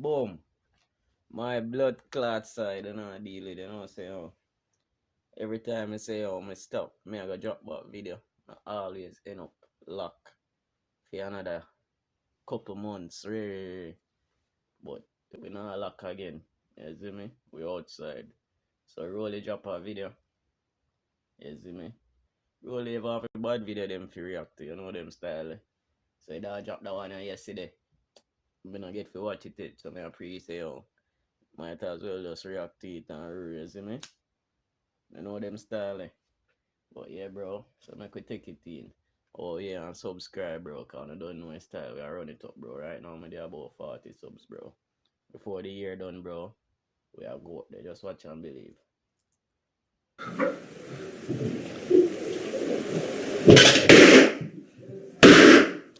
Boom. My blood clot side, deal with it, say, every time I say, I stop, I go drop that video. I always end up lock for another couple months, really. But we not lock again. You see me? We outside. So roll drop a video. You see me? Roll have a bad video them fi react to, them style. So I drop that one yesterday. I not get to watch it, so I say, might as well just react to it and you see me? Them style. But yeah, bro, so I could take it in. Oh yeah, and subscribe, bro, cause I don't know my style. We are run it up, bro. Right now, I'm there about 40 subs, bro. Before the year done, bro, we are go up there. Just watch and believe.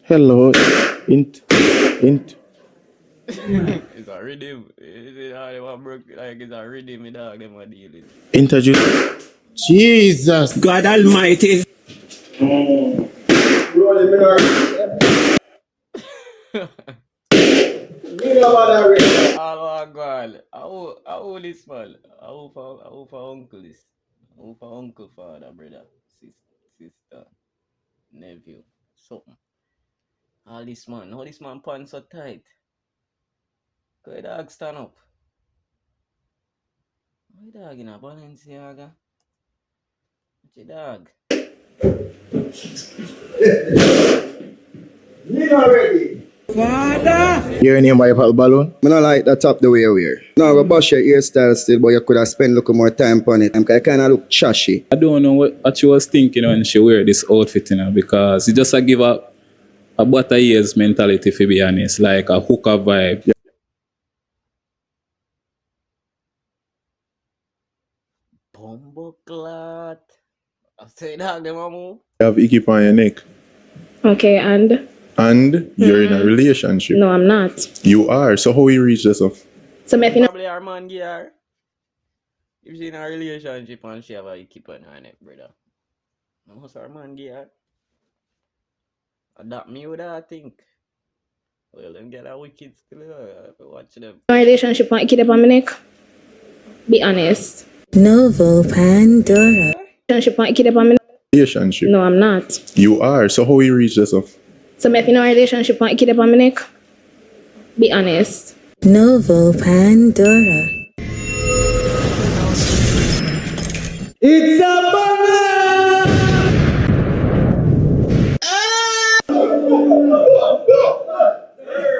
Hello, int. It's a rhythm. It's a rhythm, dog. Them are dealing. Introduce. Jesus. God Almighty. Oh God. How this man? How for uncle this? How for uncle, father, brother, sister, nephew, something. All this man. How this man pants so tight? Go dog stand up. Why dog in a Balenciaga? What's your dog? Father! Your name by Pal Balloon? I don't like that top the way you wear. No, I bust your hairstyle still, but you could have spent a little more time on it. I kind of look trashy. I don't know what she was thinking when she wear this outfit, because it just give a butter years mentality, to be honest, like a hooker vibe. Yeah. Bumbo clot. I say dog, them a move. You have Icky on your neck. Okay, and? And you're in a relationship. No, I'm not. You are. So how you reach this off? So maybe Probably our man gear. If she in a relationship and she have a keep on her neck, brother. What's our man gear? That me would I think. Well, them get a wicked still. Watch them. my relationship want to keep up on my neck. Be honest. Novo Pandora. Relationship want to keep up on my neck. Relationship. No, I'm not. You are. So how you reach this off? So maybe my relationship want to keep up on my neck. Be honest. Novo Pandora. It's a banana!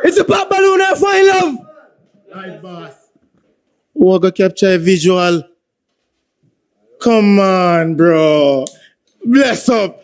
It's a pop balloon, I find love! Right, boss. We're going to capture a visual. Come on, bro. Bless up.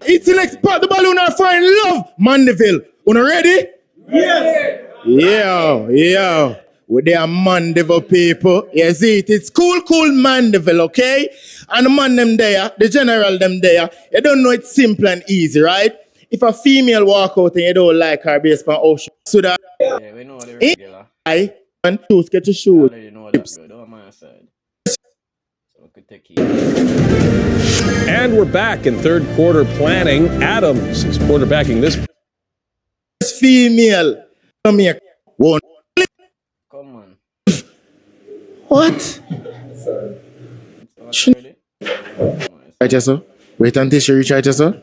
It's the next part the balloon are find love. Mandeville. Una ready? Yes! Yeah. With their Mandeville people. You see it? It's cool Mandeville, okay? And the man them there, the general them there, you don't know it's simple and easy, right? If a female walk out and you don't like her based on ocean, so that Yeah, we know the regular. I and shoes get your shoes. You know that, bro. Don't my side. So we could take it. And we're back in third quarter planning. Adams is quarterbacking this. Female. Come here. One. Come on. What? It's not ready. Right, yes, sir. Wait until she reach right, yes, sir.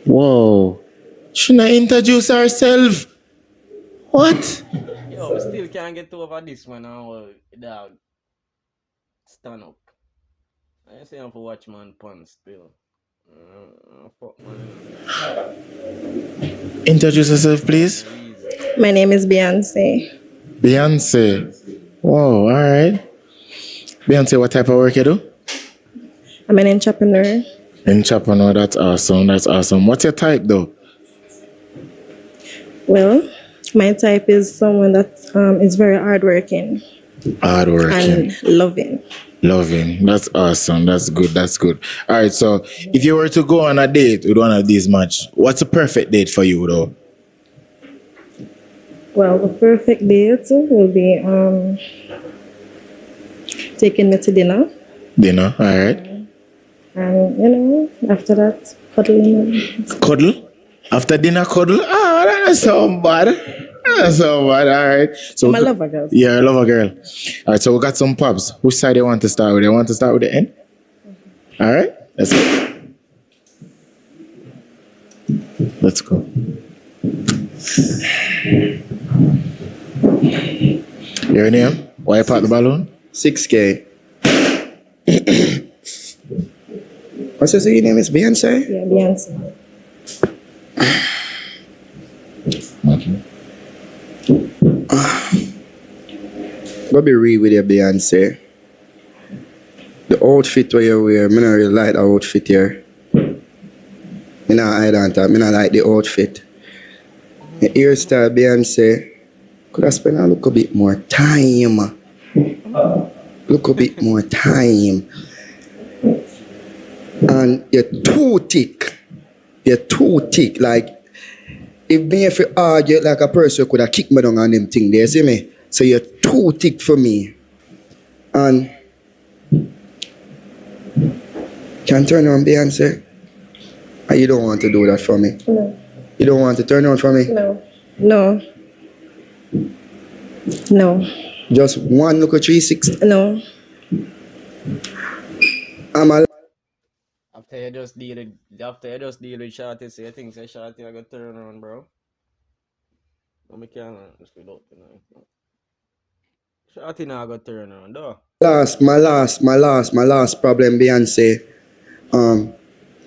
Whoa. She not introduce herself. What? Yo, we still can't get over this one now, dog. Stand up. I say I'm for watch man pun still. Fuck man. Introduce yourself, please. My name is Beyonce. Beyonce. Whoa, all right. Beyonce, what type of work you do? I'm an entrepreneur. Entrepreneur, that's awesome. What's your type, though? Well, my type is someone that is very hardworking. Hardworking. And loving. Loving. That's awesome. That's good. All right, so if you were to go on a date with one of these match, what's a perfect date for you, though? Well, the perfect date will be taking me to dinner. Dinner, alright. And, you know, after that, cuddling. Cuddle? After dinner, cuddle? Ah, that doesn't sound bad. That doesn't sound bad, alright. So I'm a lover girl. Yeah, I love a girl. Alright, so we got some pubs. Which side do you want to start with? You want to start with the end? Alright, let's go. Let's go. Your name? Why you pop the balloon? 6K. What's your name? Is Beyonce? Yeah, Beyonce. Go be real with your Beyonce. The outfit where you wear, I don't really like the outfit here. I don't like the outfit. The hairstyle Beyonce, could I spend a little bit more time? Look a bit more time. And you're too thick. You're too thick. Like, if me if you argue like a person could have kicked me down on them thing there, see me? So you're too thick for me. And can turn on Beyonce? And you don't want to do that for me? No. You don't want to turn on for me? No. No. No. Just one look at 360. No. I'm a After you just deal with Shorty, so you think say Shorty I got turn around, bro. No, me can't just without tonight. Shorty now got turn around, though. my last problem, Beyonce.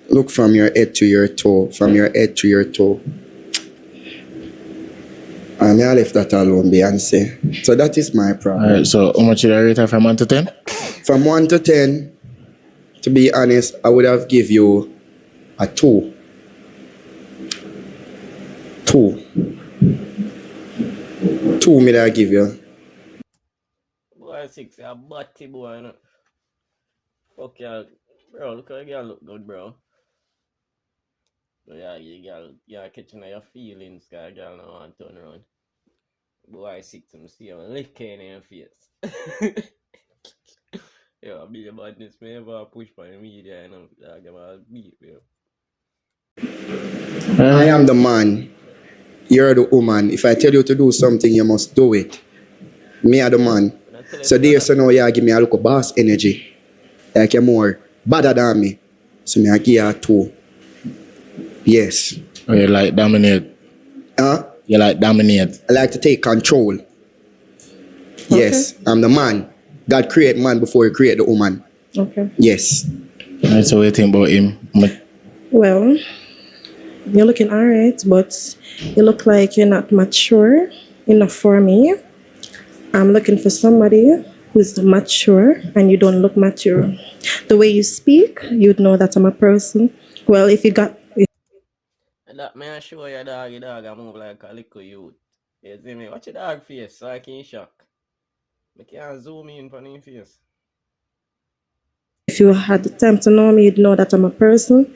Look from your head to your toe. From your head to your toe. And I left that alone, Beyonce. So that is my problem. Alright, so how much did I rate her from 1 to 10? From 1 to 10, to be honest, I would have give you a 2. 2. 2 me that I give you. Boy, 6, you're a butty boy, you know. Fuck y'all. Bro, look how you girl look good, bro. But yeah, you're catching your feelings, cause girl don't want to turn around. Boy, 6, I'm see him licking in your face. Yo, be about this, man. Ever push by the media, you know. Dog, I'm all beat, yo. I am the man. You're the woman. If I tell you to do something, you must do it. Me are the man. So there, so now you give me a little boss energy. Like you're more better than me. So me I give you a 2. Yes. Oh, you like dominate? Huh? You like dominate? I like to take control. Yes, I'm the man. God create man before he create the woman. Okay. Yes. Alright, so what do you think about him? Well, you're looking alright, but you look like you're not mature enough for me. I'm looking for somebody who's mature, and you don't look mature. The way you speak, you'd know that I'm a person. Well, if you got... That man show your dog, I move like a little youth. You see me? Watch your dog face so I can shock. I can't zoom in on his face. If you had the time to know me, you'd know that I'm a person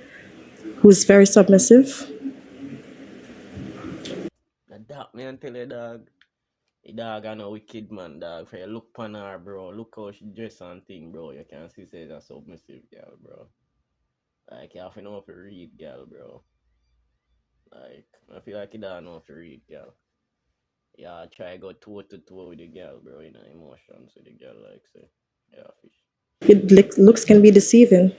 who's very submissive. That man tell your dog. The dog are no wicked man, dog. For you look on her, bro. Look how she dress and thing, bro. You can see she's a submissive girl, bro. Like, you have to know how to read, girl, bro. Like, I feel like you don't know how to read, girl. Yeah, try to go toe to toe with the girl, bro. You know, emotions with the girl, like, say. Yeah, fish. Looks can be deceiving.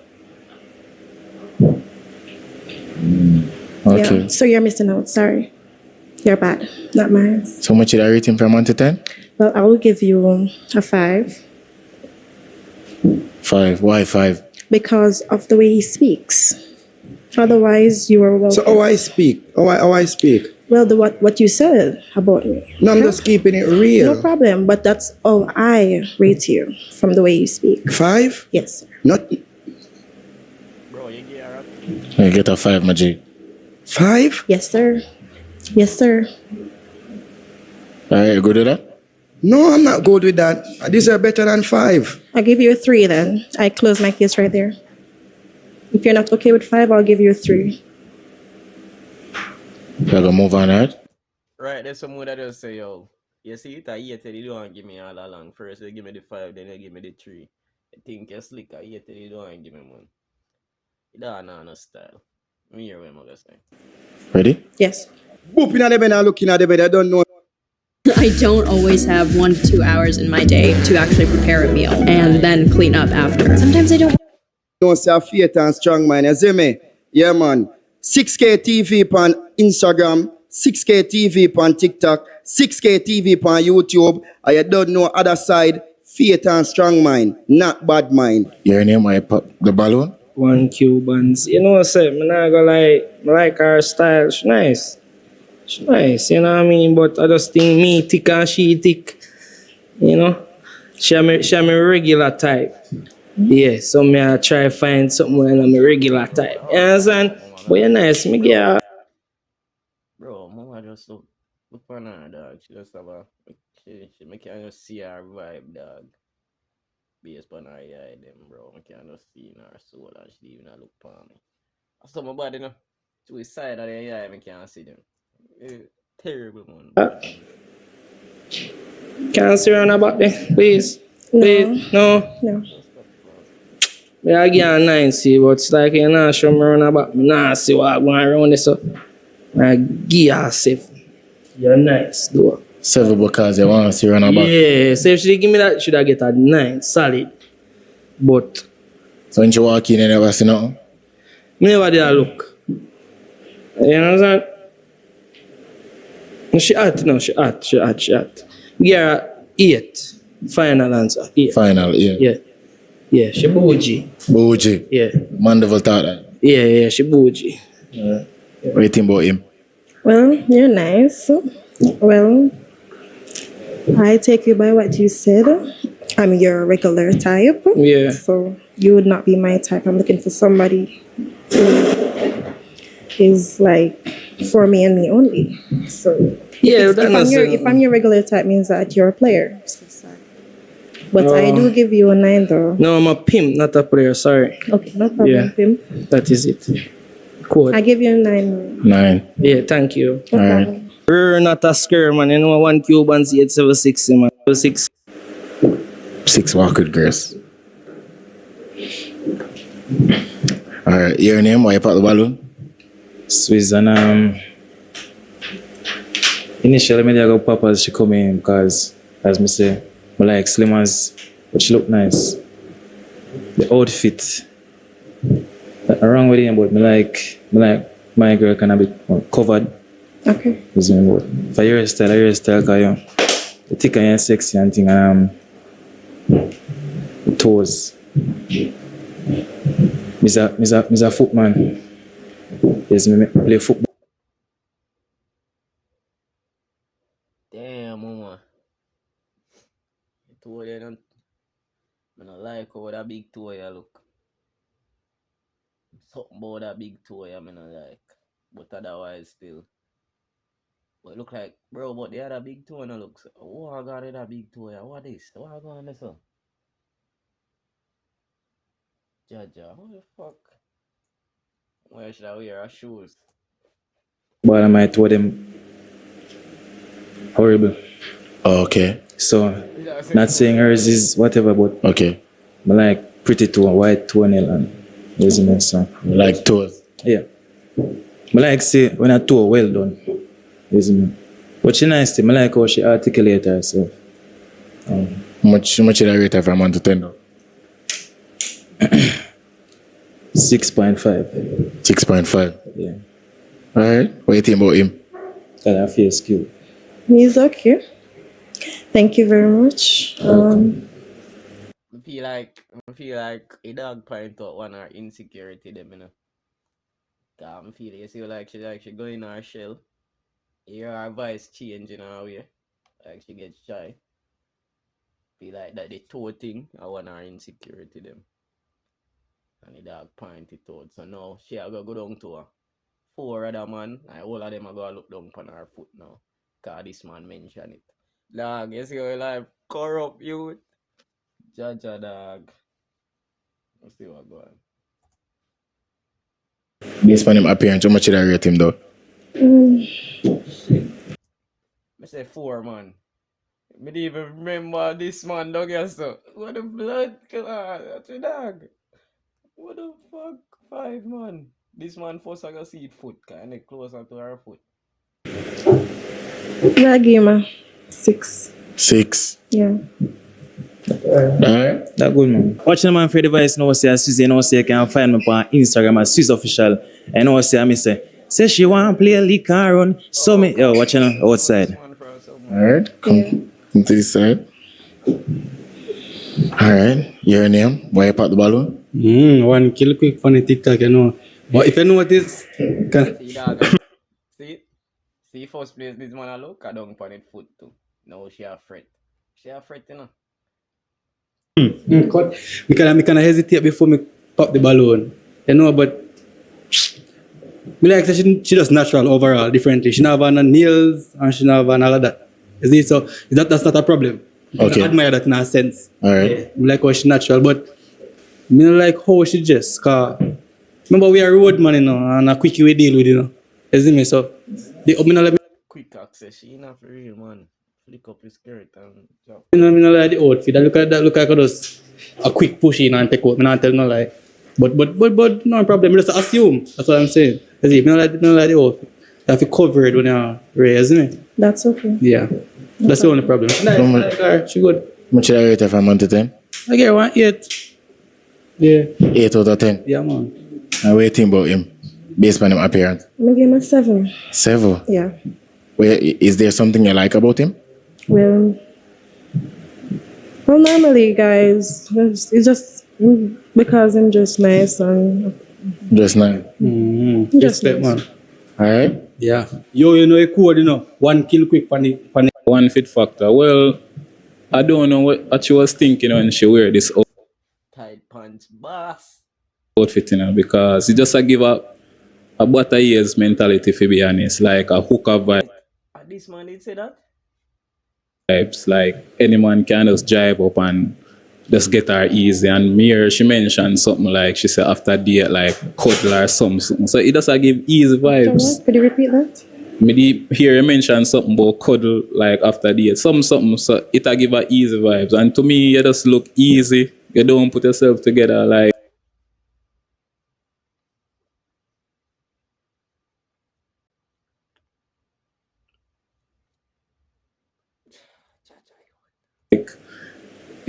Okay. Yeah, so you're missing out. Sorry. You're bad, not mine. So much did I rate him from 1 to 10? Well, I will give you a 5. 5. Why 5? Because of the way he speaks. Otherwise, you are well. So how I speak? How I speak? Well, what you said about me. No, I'm just keeping it real. No problem, but that's all I rate you from the way you speak. 5? Yes, sir. Not Bro, you get her. You get a 5, my G. 5? Yes, sir. Yes, sir. Alright, you good with that? No, I'm not good with that. These are better than 5. I'll give you a 3 then. I close my case right there. If you're not okay with 5, I'll give you a 3. You're gonna move on, right? Right, there's someone that just say, yo, You see it, I hate it, you don't give me all along. First you give me the 5, then you give me the 3. You think you're slick, I hate it, you don't give me one. You don't know no style. Me hear what I'm gonna say. Ready? Yes. Booping at the bed and looking at the bed, I don't know. I don't always have 1 to 2 hours in my day to actually prepare a meal and then clean up after. Sometimes I don't. No say faith and strong man, you see me? Yeah man. 6K TV on Instagram, 6K TV on TikTok, 6K TV on YouTube, and you don't know other side, faith and strong mind, not bad mind. Your name, why pop the balloon? 1 Cubans. You know what I'm saying? I'm not gonna lie, I like her style. She's nice. She's nice, you know what I mean? But I just think me thick and she thick. You know? She a me regular type. Yeah, so me I try find something when I'm a regular type. You understand? But you're nice, me girl. Bro, mama just look for her, dog. She just have a she make you just see her vibe, dog. Based on her eye, them, bro. I can just see in her soul and she even look for me. So my body, you know, to the side of the eye, I can't see them. Terrible, man. Can't see around about there, please. Please, no. No. Yeah, I get a 9 see, but it's like you not show me around about me. Nah, see what going around this up. I give her 7. You're nice, though. 7 because you want to see run about. Yeah, so if she give me that, should I get a 9, solid. But So when you walk in, you never see nothing? me never did a look. You understand? She hot, no, she hot. Give her 8. Final answer, 8. Final, yeah. Yeah, she bougie. Bougie. Yeah. Mandeville thought that. Yeah, she bougie. What do you think about him? Well, you're nice. Well, I take you by what you said. I'm your regular type. Yeah. So you would not be my type. I'm looking for somebody who is like for me and me only. So Yeah, if I'm your regular type, means that you're a player. So sorry. But I do give you a 9 though. No, I'm a pimp, not a player, sorry. Okay, no problem, Yeah. Pim. That is it. Cool. I give you a 9. 9. Yeah, thank you. No Alright. problem. We're not a scare, man. You know, 1 Cubans 876, man. 6. 6 walk with grace. Alright, your name, why you pop the balloon? Swiss and initially me go Papa's she come in because as me say, I like slimmers, but she look nice. The outfit, wrong with him, but me like my girl can be covered. Okay. Is me but for your style, cause you thick and sexy and thing the toes. Miss a footman. Yes, me play football. Damn, mama. I told you, don't, I don't like how that big toe you look. Something about that big toe you I don't like. But otherwise still. But it look like, bro, but the other big toe no looks. Oh, I got that big toe ya. What this? What I got on this one? Jaja, what the fuck? Where should I wear our shoes? But I might told them horrible. Okay. So not saying hers is whatever, but Okay. I like pretty toe, white toenail and resume so. Like toes. Yeah. I like say when a toe well done. Resume. But she nice thing. I like how she articulate herself. Much did I rate her from 1 to 10 though? 6.5. 6.5. Yeah. Alright. What do you think about him? Cause I feel skill. He's okay. Thank you very much. I feel like a dog point out one her insecurity them, you know. Cause I feel you see like she go in her shell. Hear her voice change in her way. Like she gets shy. Feel like that the toe thing I want her insecurity them. And the dog point it out. So now she a go down to her. 4 other man, and all of them are go look down on her foot now. Cause this man mention it. Dog, you see how life corrupt you. Jaja dog. Let's see what go on. Based on him appearance, how much did I rate him though? I say 4 man. Me didn't even remember this man dog here, so. What the blood clot? That's a dog. What the fuck? 5 man. This man first I got see it foot, kinda closer to her foot. Yeah, I give him a 6. 6. Yeah. Alright. That good, man. Watching the man for the device now say Susie, you know say you can find me on Instagram as Susie Official. And now say I say she want to play a league and run. So me watching her outside. Alright. Come to this side. Alright. Your name? Why you pop the balloon? One kill quick funny TikTok, you know. But if you know what is, See dog. See first place this man a look, I don't put it foot too. No, she a fret. She a fret, you know. me can hesitate before me pop the balloon. You know, but me like say she just natural overall, differently. She not have no nails and she not have all of that. You see, so that's not a problem. Okay. I admire that in a sense. Alright. Yeah, me like how she natural, but me don't like how she just, cause remember we are road man, you know, and a quickie we deal with, you know. You see me, so me no like Quick access, she not for real, man. Flick up his skirt and drop. me no like the outfit. I look like I just a quick push in and take out. Me not tell no lie. But no problem. Me just assume. That's what I'm saying. You see, me no like the outfit. You have to cover it when you're raised, isn't it? That's okay. Yeah. That's the only problem. Nice. I like her. She good. Much I rate her from 1 to 10? I get one 8. Yeah. 8 out of 10. Yeah, man. And what do you think about him? Based on him appearance? I'm give him a 7. 7? Yeah. Well, is there something you like about him? Well, normally, guys, it's just because I'm just nice and Just now. Just Respect, man. Alright. Yeah. Yo, you know, you cool, you know. One kill quick pan the. One fit factor. Well, I don't know what she was thinking when she wear this Tight pants, boss. outfit, you know, because it just a give a butter years mentality, to be honest, like a hooker This man did say that? vibes, like any man can just drive up and just get her easy. And Mir, she mentioned something like, she said after date, like cuddle or something. So it just a give easy vibes. Could you repeat that? Me hear you mention something about cuddle like after date, something, so it a give her easy vibes. And to me, you just look easy. You don't put yourself together like.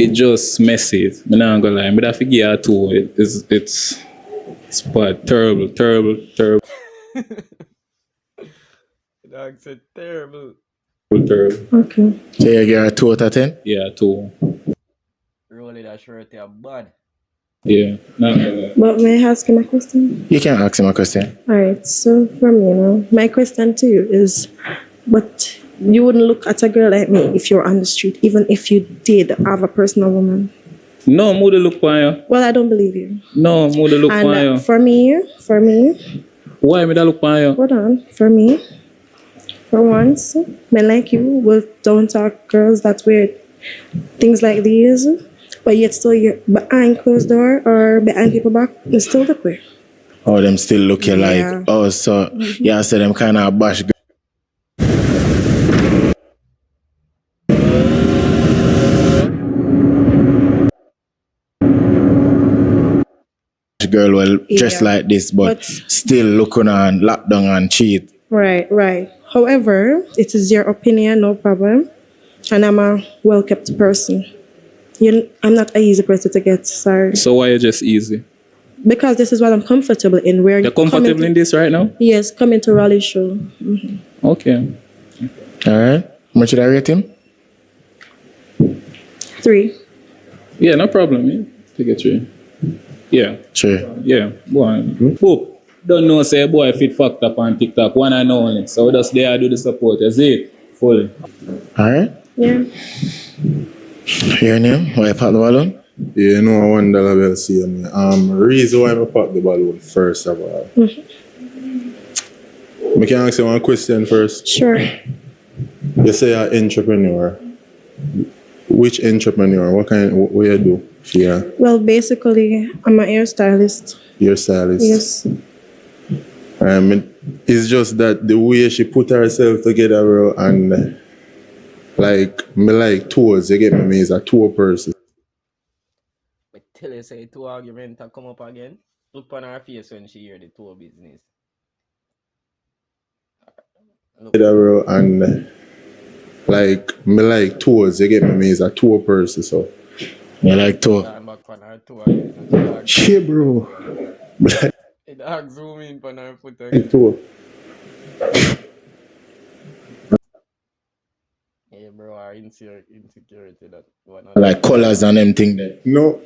It just messy. I'm not gonna lie. But I figure out too. It's bad. Terrible. Dog said terrible. Okay. So you give her 2 out of 10? Yeah, 2. Rolling that shirt, you're bad. Yeah. Not gonna lie. But may I ask him a question? You can ask him a question. Alright, so from you know, my question to you is, but you wouldn't look at a girl like me if you were on the street, even if you did have a personal woman. No, mood look for you. Well, I don't believe you. No, mood look for you. And for me, Why me that look for you? hold on, for me, for once, men like you will don't talk girls that wear things like these, but yet still you're behind closed door or behind people back, you still look way. Oh, them still look you Yeah. like, oh, so, yeah, so them kind of bash girl well dressed Yeah. like this, but still looking on lockdown and cheat. Right. However, it is your opinion, no problem. And I'm a well-kept person. I'm not an easy person to get, sorry. So why you just easy? Because this is what I'm comfortable in. You're comfortable in this right now? Yes, coming to Raleigh show. Okay. Alright. How much should I rate him? 3. Yeah, no problem. Yeah. Take it 3. Yeah. 3. Yeah. Go on. Boop. Don't know say boy fit fucked up on TikTok. One and only. So just there do the support. You see it? Fully. Alright. Yeah. Your name? Why you pop the balloon? Yeah, you know, $1 bill see me. Reason why I pop the balloon first of all. I can ask you one question first. Sure. You say you're an entrepreneur. Which entrepreneur? What you do? Yeah, Well, basically, I'm a hairstylist. your stylist. Yes. It's just that the way she put herself together, bro, and Like, me like tours, you get me? Me is a tour person. But tell you say two arguments come up again. Look on her face when she hear the tour business. Bro, and like, me like tours, you get me? Me is a tour person, so. You like tour? Back on her tour again. Shit, bro. The dog zoom in on her foot again. Tour. Yeah, bro, our insecurity that one. Like colors and them thing there. No.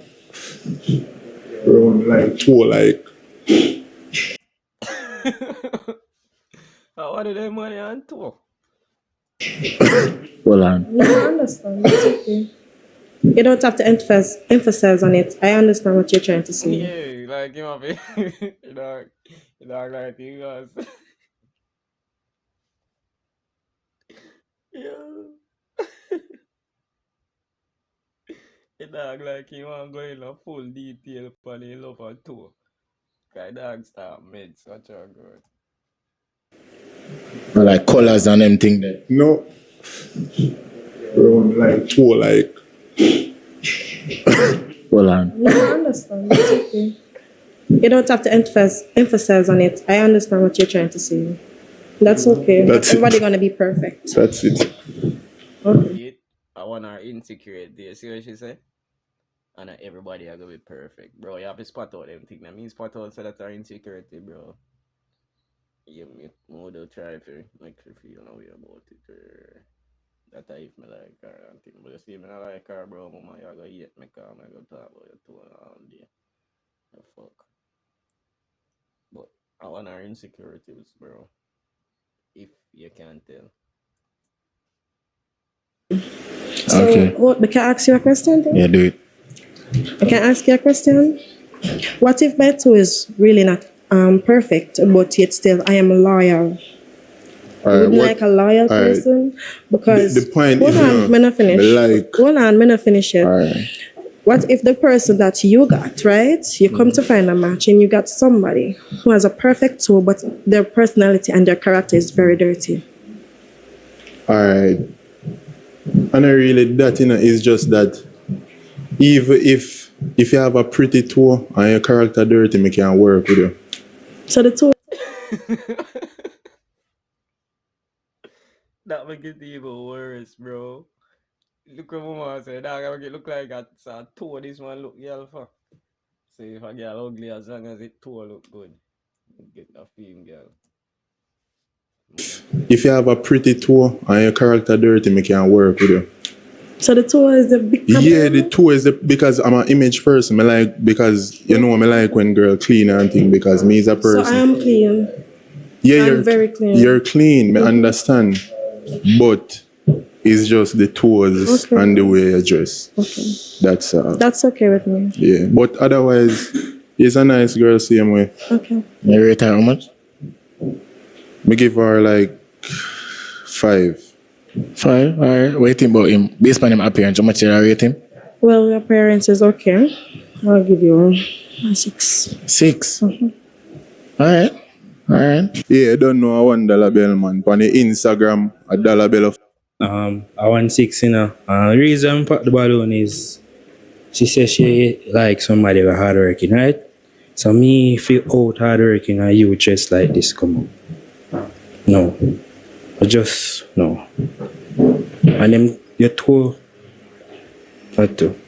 Bro, like tour, like. What did they money on tour? Hold on. No, I understand. It's okay. You don't have to emphasize on it. I understand what you're trying to say. Yeah, like you know, you know, like you guys. Yeah. The dog like he want to go in a full detail for the love of tour. Cause dog start mid such a good. Like colors and them thing there. No. Bro, like tour, like. Hold on. No, I understand. It's okay. You don't have to emphasize on it. I understand what you're trying to say. That's okay. Not everybody gonna be perfect. That's it. Okay. I want her insecurity. You see what she say? And not everybody are gonna be perfect, bro. You have to spot out them things. That means spot out so that are insecurity, bro. You more to try to make her feel no way about it. That I if me like her and thing. But you see me not like her, bro, mama, you go hate me because I go talk about you too all day. The fuck. But I want her insecurities, bro. If you can tell. So, Okay. I can ask you a question then? Yeah, do it. I can ask you a question. What if my toe is really not perfect, but yet still I am loyal? Alright, Wouldn't like a loyal person? Because the point hold is, on, me not finish. like, Hold on, me not finish yet. alright. What if the person that you got, right? You come to find a match and you got somebody who has a perfect toe, but their personality and their character is very dirty. Alright. And I really that is just that even if you have a pretty toe and your character dirty, me can work with you. So the toe. That make it even worse, bro. Look what mama said, dog, I make it look like a toe this one look girl for. So if a girl ugly as long as it toe look good, you get a film girl. If you have a pretty toe and your character dirty, me can work with you. So the toe is the big problem? Yeah, the toe is because I'm an image person. Me like because you know me like when girl clean and thing because me is a person. So I am clean. Yeah, I'm very clean. You're clean, me understand. But it's just the toes and the way you dress. Okay. That's okay with me. Yeah. But otherwise, he's a nice girl same way. Okay. You rate her how much? Me give her like 5. 5? Alright. What do you think about him? Based on him appearance, how much you rate him? Well, your appearance is okay. I'll give you a 6. 6? Alright. Alright. Yeah, I don't know a $1 bill, man. On the Instagram, $1 bill. I want 6, you know. The reason I put the balloon is she says she like somebody with hardworking, right? So me feel out hardworking and you just like this come up. No. Just no. And then your toe. That too.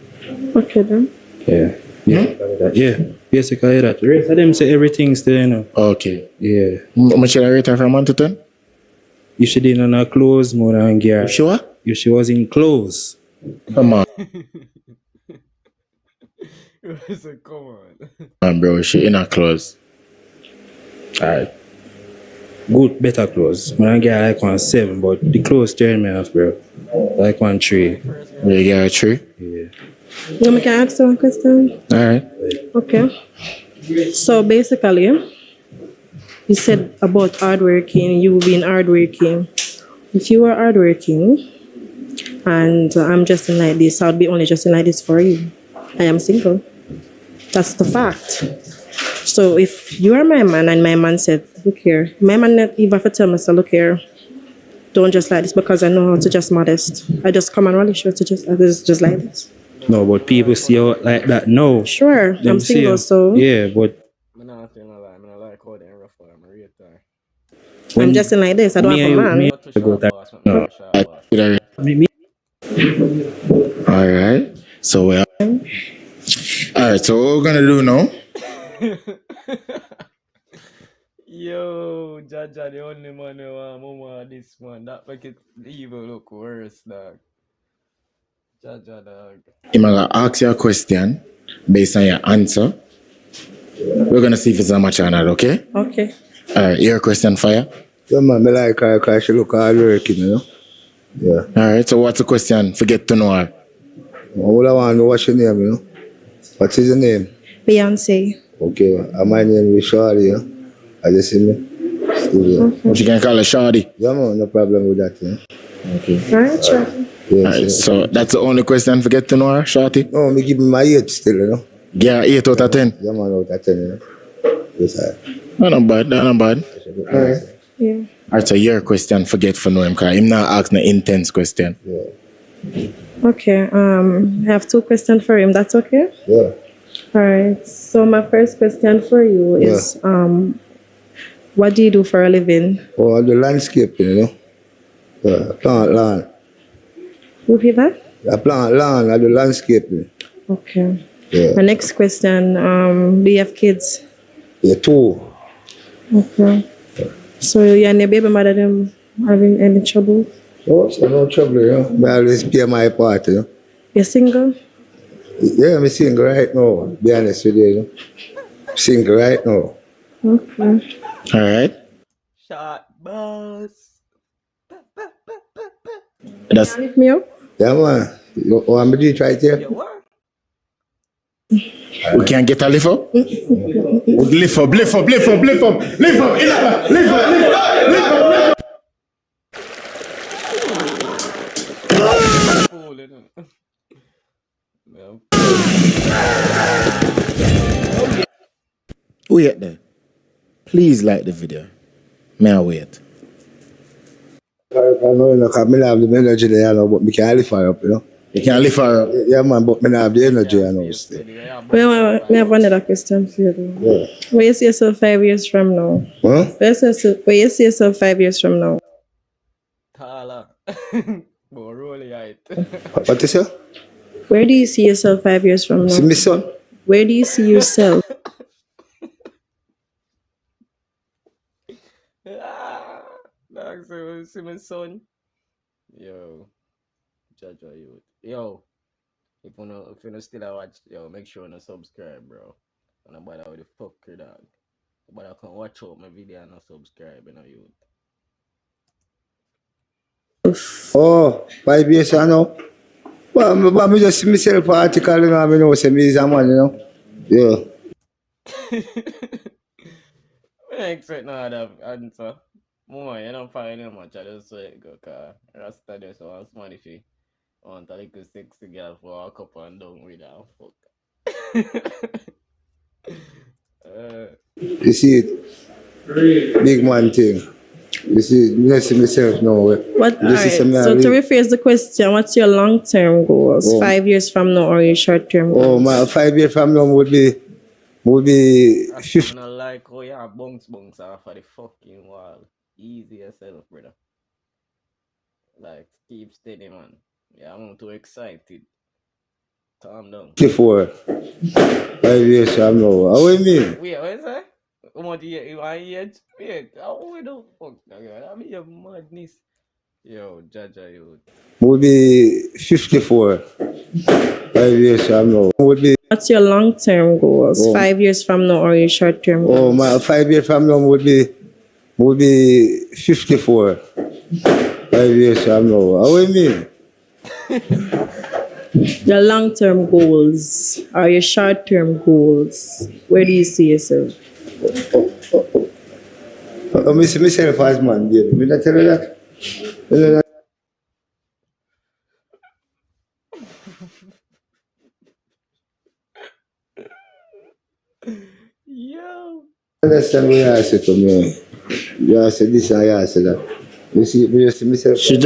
Okay then. Yeah. Yeah. Basically that. The rest of them say everything's there, you know. Okay. Yeah. How much you rate her from 1 to 10? If she didn't know her clothes more than gear. If she what? If she was in clothes. Come on. Come on, bro. She in her clothes. Alright. Good, better clothes. When I get like 1.7, but the clothes turn me off, bro. Like 1.3. You get a 3? Yeah. You can ask you one question? Alright. Okay. So basically, you said about hardworking, you being hardworking. If you were hardworking and I'm just in like this, I'd be only just in like this for you. I am single. That's the fact. So if you are my man and my man said, look here, my man not even have to tell me, so look here, don't just like this because I know how to just modest. I just come and really sure to just like this. No, but people see you like that. No. Sure, Them I'm see single, you. so Yeah, but I'm not feeling like I'm like how they rough for my rate time. I'm just in like this. I don't have a man. Go to short boss, man. Go to short boss. All right. So we. All right. So what we're gonna do now? Yo, Jaja, the only man who want mama this man. That make it even look worse, dog. Jaja, dog. I'm gonna ask you a question based on your answer. We're gonna see if it's a match or not. Okay. Okay. All right. Your question for you. Yeah, man, I like her because she look hard working, you know? Yeah. All right. So what's the question? Forget to know her. All I want to know what's your name, you know? What is your name? Beyonce. Okay, and my name is Shawty, yeah? I just see me. Still, yeah. What you can call her, Shawty? Yeah, man, no problem with that, yeah? Okay. All right, sure. Yes, All right. So that's the only question. Forget to know her, Shawty. No, me give me my 8 still, you know? Yeah, 8 out of 10. Yeah, man, out of 10, you know? Yes, sir. Not bad. Not bad. All right. Yeah. All right. So your question, forget for know him, because him not asking an intense question. Yeah. Okay. I have 2 questions for him. That's okay? Yeah. All right. So my first question for you is, what do you do for a living? Oh, I do landscaping, you know? Yeah, I plant land. Repeat that? I plant land, I do landscaping. Okay. Yeah. My next question, do you have kids? Yeah, 2. Okay. So you and your baby mother them having any trouble? Oh, so no trouble, you know? I always pay my part, you know? You're single? Yeah, I'm single right now, be honest with you, you know? Single right now. Okay. All right. Short boss. That's Lift me up? Yeah, man. You want me to do it right here? Yo, what? we can get a lift up. Lift up. Lift up. Lift up. Lift up. Lift up. Lift up. Lift up. Lift up. Fool, you know. Yeah. Wait there. Please like the video. May I wait? I know, you know, because I have the energy there, you know, but I can't lift her up, you know? You can lift her up. Yeah, man, but I have the energy, you know, still. We have another question for you. Though. Yeah. Where you see yourself 5 years from now? Huh? Where you see yourself 5 years from now? Tala. Go roll your height. What is it? Where do you see yourself 5 years from now? See my son? Where do you see yourself? Dog, so see my son. Yo, Jaja, you. Yo, if you no still a watch, yo, make sure you subscribe, bro. And nobody with the fuck your dog. Nobody can watch out my video and not subscribe, you know, you. Oh, 5 years now? Well, I just see myself article, you know, I know, say me is a man, you know? Yeah. I expect no other answer. More, you don't find him much. I just say go car. Rasta there, so I'm smart if you want a little sexy girl for walk up and down with her. Fuck. You see it? Big man thing. You see, I see myself now. What? All right. So to rephrase the question, what's your long-term goals? Oh. 5 years from now, or your short-term goals? Oh, my 5 years from now would be 50. I like how you bounce off of the fucking wall. Easy yourself, brother. Like, keep steady, man. Yeah, I'm too excited. Calm down. 54. 5 years from now. How do you mean? Wait, what is that? What do you age? Wait, how the fuck? I mean, your madness. Yo, Jaja, you. Would be 54. 5 years from now. Would be. What's your long-term goals? 5 years from now, or your short-term goals? Oh, my 5 years from now would be 54. 5 years from now. How do you mean? Your long-term goals or your short-term goals? Where do you see yourself? I see myself as man, baby. Did I tell you that? Yo. Understand what I said to me? You say this and you say that. You see myself. She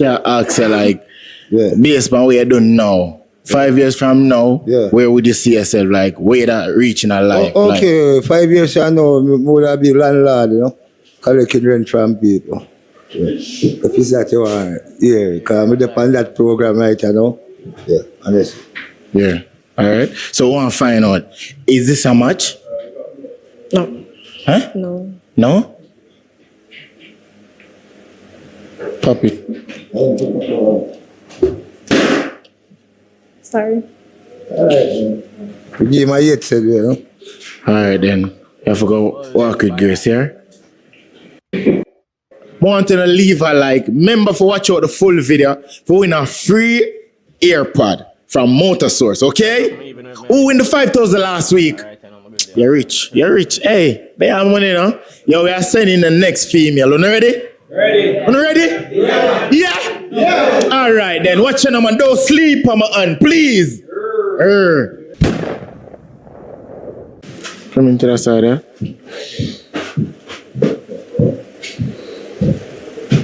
asked her like, Yeah. based on what you don't know, 5 years from now, Yeah. where would you see yourself? Like, where that reaching a life? Okay, 5 years from now, I would have be landlord, you know, collecting rent from people. Yeah. If it's that you want, yeah, because I'm on that program right now. Yeah, honestly. Yeah. All right. So, I want to find out, is this a match? No. Huh? No. No? Puppy. Sorry. You give my 8 said, you know. All right, then. You have to go walk with Grace here. Wanting to leave her like, remember for watch out the full video for win a free AirPod from Motor Source, okay? Who win the 5,000 last week? You're rich. You're rich. Hey, they have money now. Yo, we are sending the next female. You ready? Ready. You ready? Yeah. Yeah? All right, then. Watch your man. Don't sleep on my hand, please. Come into the side, eh?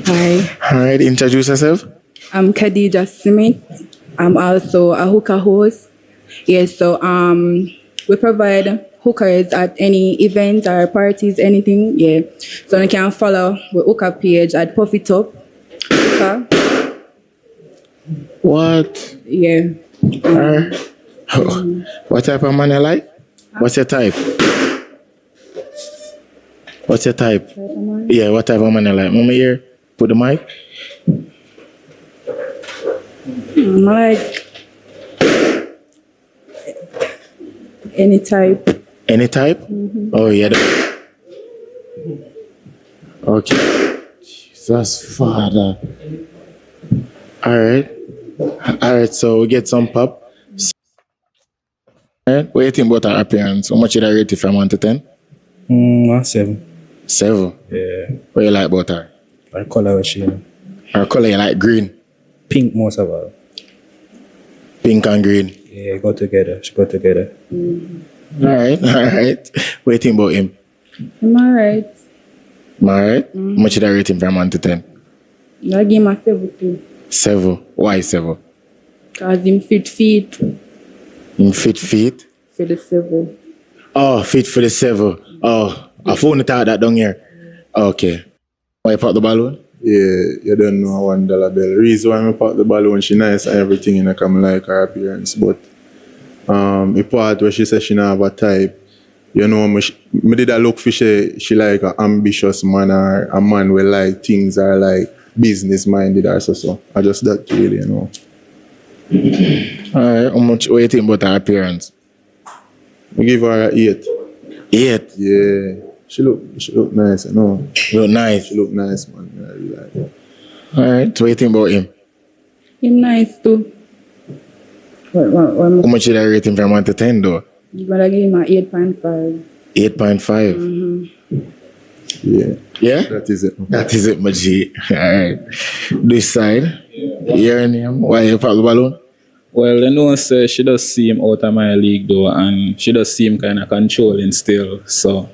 Hi, All right, introduce yourself. I'm Khadija Smith. I'm also a hookah host. Yes, so we provide hookers at any event or parties, anything. Yeah, so you can follow the hookah page at Puff It Up. Hookah. What? Yeah. What type of man you like? What's your type? What's your type? Yeah, what type of man you like? Mama here, put the mic. I like any type. Any type? Oh, yeah. Okay. Jesus, Father. All right, so we get some pop. All right, what do you think about her appearance? How much did I rate it from 1 to 10? 7. 7? Yeah. What you like about her? Her color was she. Her color, you like green? Pink most of all. Pink and green? Yeah, go together. She go together. All right. What do you think about him? I'm alright. All right. How much did I rate him from 1 to 10? I give him a 7 too. 7. Why 7? Because him fit feet Him fit feet? for the 7. Oh, fit for the 7. Oh, I found it out that down here. Okay. Why you pop the balloon? Yeah, you don't know $1 bill. Reason why I pop the balloon, she nice and everything, and I come like her appearance. But the part where she said she not have a type, you know, me did a look for she like an ambitious man or a man where like things are like business minded or so. I just that really, you know. Alright, how much what you think about her appearance? I give her a 8. 8? Yeah. She look nice, you know. Look nice. She look nice, man. I really like her. Alright, so what you think about him? Him nice too. How much did I rate him from 1 to 10 though? You gotta give him a 8.5. 8.5? Yeah. Yeah? That is it. That is it, my G. Alright. This side. Your name? Why you pop the balloon? Well, you know, say she does seem out of my league though, and she does seem kind of controlling still. So,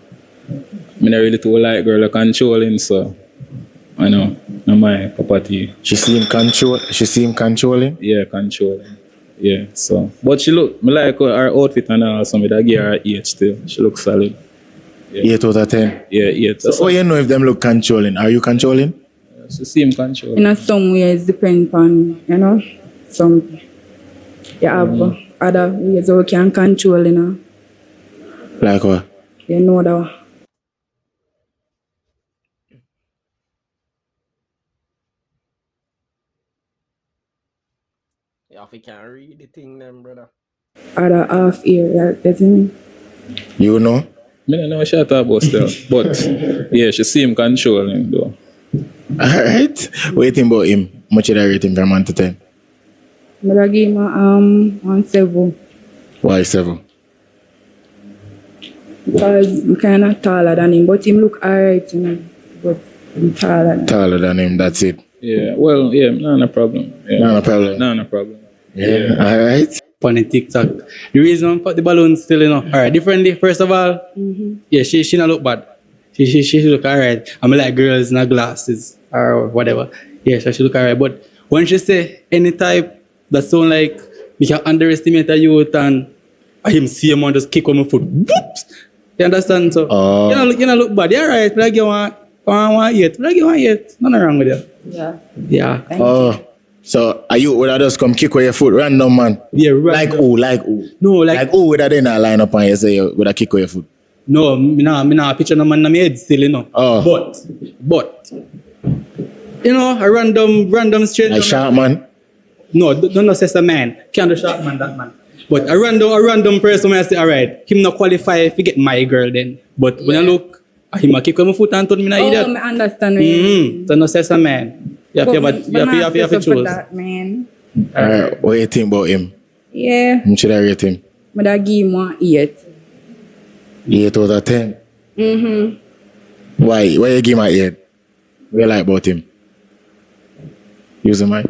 I not really too like girl controlling. So, I know, not my cup of tea. She seem controlling? Yeah, controlling. Yeah. So, but she look, me like her outfit and all. So, me da give her a 8 still. She looks solid. Yeah. 8 out of 10. Yeah, 8. So, how you know if them look controlling? Are you controlling? She seem controlling. You know, some ways depend on, you know, some. You have other ways how you can control, you know. Like what? You know that. Yeah, if you can't read the thing then, brother. Other half ear, doesn't. You know? Me don't know what she talk about still. But, yeah, she seem controlling though. Alright. What do you think about him? How much did I rate him from 1 to 10? I'm gonna give him 1 7. Why 7? Because I'm kind of taller than him, but him look alright, you know. But I'm taller than him. Taller than him, that's it. Yeah, well, yeah, no problem. Yeah. No problem. No problem. Yeah. Alright. Funny TikTok. The reason I put the balloon still, you know, alright, differently, first of all, yeah, she not look bad. She look alright. I'm like girls in her glasses. or whatever. Yeah, so she look alright. But when she say any type that sound like we can underestimate a youth and him see him and just kick on my foot. Whoops! You understand? So you know look bad. You're right. Like you want yet. Like you want yet. Nothing wrong with you. Yeah. Yeah. So are you would I just come kick with your foot random man? Yeah, right. Like who? No, like who would I then line up and you say you would I kick with your foot? no, me nah picture no man in my head still, you know. But you know, a random stranger. Like sharp man? No, don't say a man. Can't do sharp man, that man. But a random person when I say, alright, him not qualify if he get my girl then. But when I look, him a kick on my foot and told me not idiot. I understand. So no say a man. You have to choose. That, man. Alright, what you think about him? Yeah. Should I rate him? But I give him 1 8. 8 out of 10. Mm-hmm. Why you give him an 8? What you like about him? Use the mic.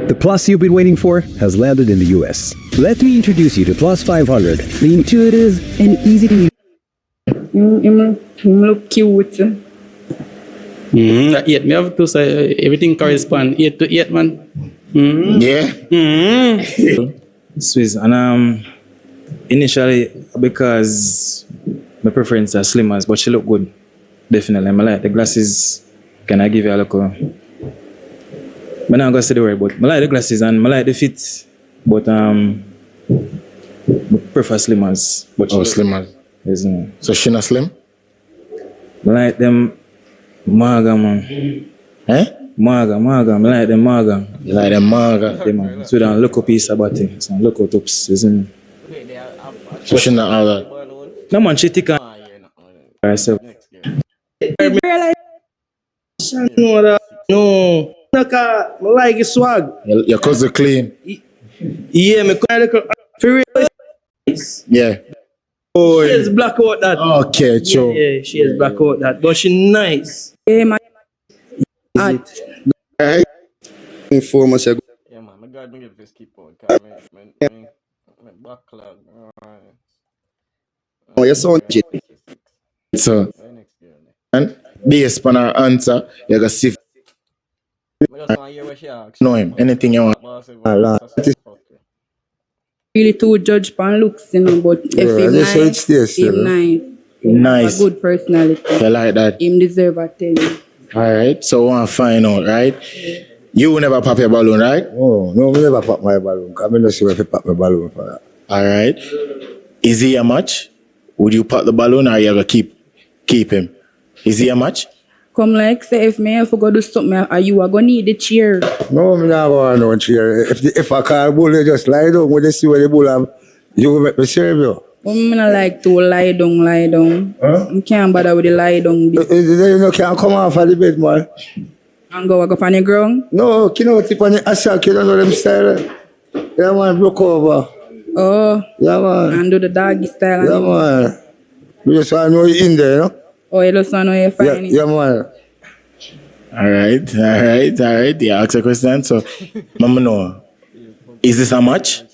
The Plus you've been waiting for has landed in the US. Let me introduce you to Plus 500, the intuitive and easy to use. Him look cute. 8, me have to say everything correspond 8 to 8, man. Yeah. Swiss, and initially because my preference are slimmers, but she look good. Definitely, I like the glasses. Can I give you a look? I'm not gonna say the word, but I like the glasses and I like the fit. But I prefer slimmers. But slimmers. Yes, so she not slim? I like them maga, man. Eh? Maga. I like them maga. You like them maga? Yeah, man. So then look up piece about it. So look up tops, isn't it? So she not all that? No man, she thick and herself. No. I like his swag. Your cousin clean. Yeah, me for Yeah. Oh, she is black out that. Okay, true. Yeah, she is black out that. But she nice. Yeah, man. In 4 months ago. Yeah, man. My God, me get this keep on. My backlog. Oh, your son. So, and based on her answer, you gotta see. Know him. Anything you want. Really to judge pan looks, you know, but if him nice, him nice. Nice. A good personality. You like that? Him deserve a 10. Alright, so I want to find out, right? You never pop your balloon, right? Oh, no, I never pop my balloon. I don't see where to pop my balloon for that. Alright. Is he a match? Would you pop the balloon or you gonna keep him? Is he a match? Come like say if me ever go do something, are you gonna need the chair? No, I'm not going to no chair. If I call bull, you just lie down. When they see where the bull have, you will make me serve you. I'm not like to lie down. Huh? I can't bother with the lie down. You can't come off of the bed, man. And go up on the ground? No, you know, tip on the assault, you don't know them style. Yeah, man, look over. Oh. Yeah, man. And do the doggy style. Yeah, man. You just want to know you in there, you know? Oh, you just want to know you find it? Yeah, man. Alright. You ask a question. So, Mama know. Is this a match?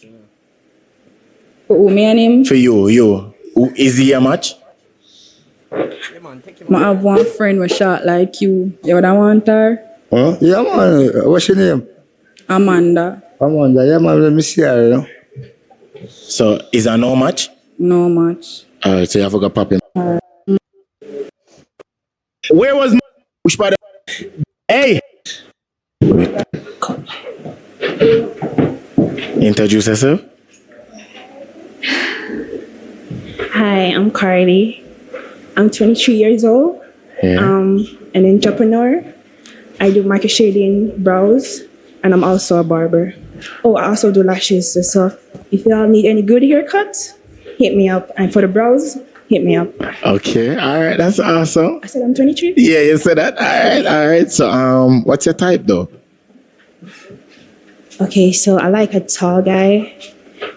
For who, me and him? For you. Is he a match? I have one friend with short like you. You would want her? Huh? Yeah, man. What's your name? Amanda. Yeah, man. Let me see her, you know? So, is there no match? No match. Alright, so you have to go pop him. Where was which part? Hey! Introduce yourself. Hi, I'm Carly. I'm 23 years old. Yeah. An entrepreneur. I do market shading, brows, and I'm also a barber. Oh, I also do lashes. So if y'all need any good haircuts, hit me up. And for the brows, hit me up. Okay, alright, that's awesome. I said I'm 23. Yeah, you said that. Alright. So what's your type though? Okay, so I like a tall guy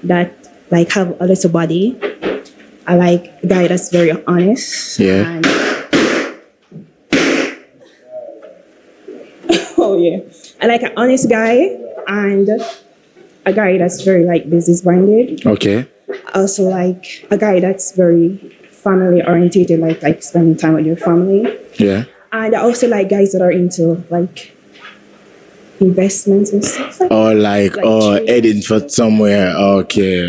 that like have a little body. I like a guy that's very honest. Yeah. And oh yeah. I like an honest guy and a guy that's very like business minded. Okay. I also like a guy that's very family orientated, like spending time with your family. Yeah. And I also like guys that are into like investments and stuff like Or like trading. heading for somewhere. Okay,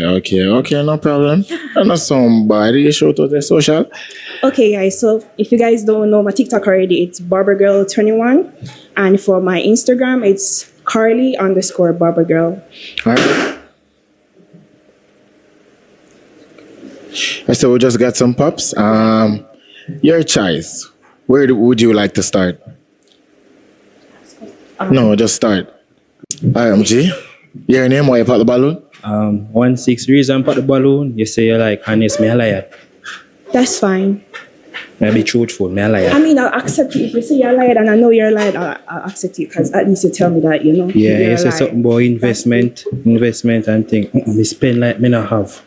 no problem. I'm not somebody. You show to the social. Okay, guys. So if you guys don't know my TikTok already, it's barbergirl21, and for my Instagram, it's Carly_barbergirl. All right. So we just got some pops. Your choice. Where would you like to start? No, just start. G. Your name? Why you pop the balloon? 1-6 reason pop the balloon. You say you like honest, me a liar. That's fine. Me be truthful, me a liar. I mean, I'll accept you if you say you're lying, and I know you're lying. I'll accept you because at least you tell me that you know. Yeah, you're you say lying. something about investment and think. Me spend like me not have.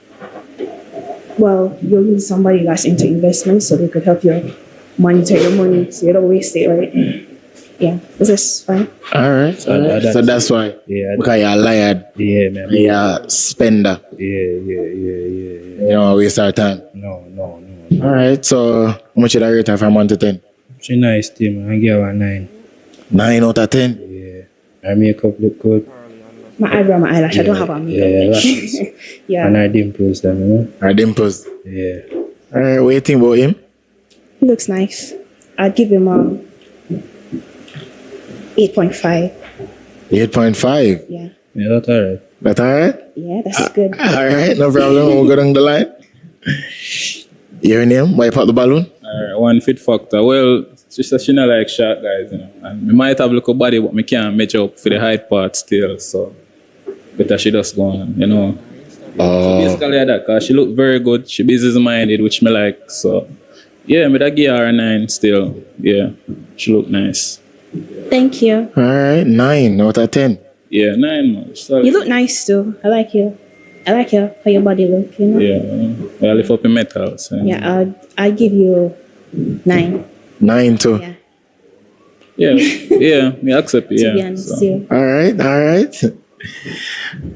Well, you'll need somebody that's into investments so they could help you monitor your money so you don't waste it, right? Yeah, is this fine? All right. So that's why. Yeah. Because you're a liar. Yeah, man. You're a spender. Yeah. You don't waste our time. No. All right. So how much should I rate her from 1 to 10? She nice, team. I give her a 9. 9 out of 10? Yeah. Her makeup look good. My eyebrow, my eyelash. I don't have a makeup. Yeah. And her dimples, them, you know? Her dimples? Yeah. All right. What do you think about him? He looks nice. I'd give him 8.5. 8.5? Yeah. Yeah, that's alright. That all right? Yeah, that's good. All right. No problem. We'll go down the line. Your name? Why you pop the balloon? Alright, one fit factor. Well, she said she not like short guys, you know. And me might have a little body, but me can't measure up for the height part still. So better she just go on, you know. So basically like that, cause she look very good. She business minded, which me like. So yeah, me that give her a 9 still. Yeah, she look nice. Thank you. All right. 9 out of 10. Yeah, 9 man. You look nice too. I like you. I like you how your body look, you know? Yeah, I lift up in metal. So. Yeah, I'll give you 9. 9 too. Yeah, me accept it. To be Yeah. honest, yeah. All right.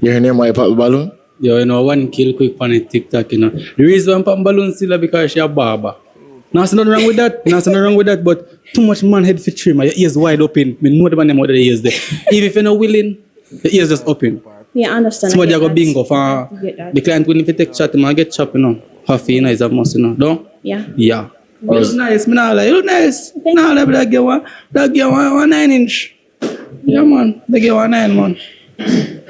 Your name? Why you pop the balloon? Yo, you know, one kill quick on the TikTok, you know. The reason I'm popping balloons still is because she a barber. Nothing wrong with that. But too much man head for trim. Your ears wide open. I know the man them out of the ears there. Even if you're not willing, the ears just open. Yeah, I understand. Somebody I go get bingo that. for I get that. the client wouldn't take chat, man get chop, you know. Half you know is a must, you know. Don't? Yeah. Yeah. You look nice, me nah lie. You look nice. Nah lie, but that get one 9-inch. Yeah, man. They get 1 9, man.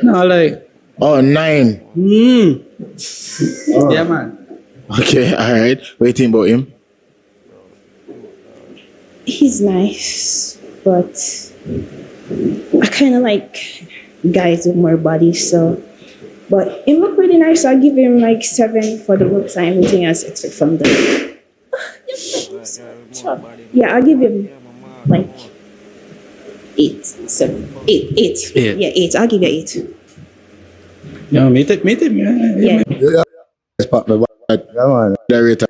Nah lie. Oh, 9. Yeah, man. Okay, all right. What do you think about him? He's nice, but I kind of like guys with more body, so. But he look really nice, so I'll give him like 7 for the looks and everything else expect from them. Yeah, I'll give him like 8, 7, 8, 8. Yeah, 8. I'll give you 8. Yeah, meet him. Yeah. Just pop the balloon. Come on. The rate.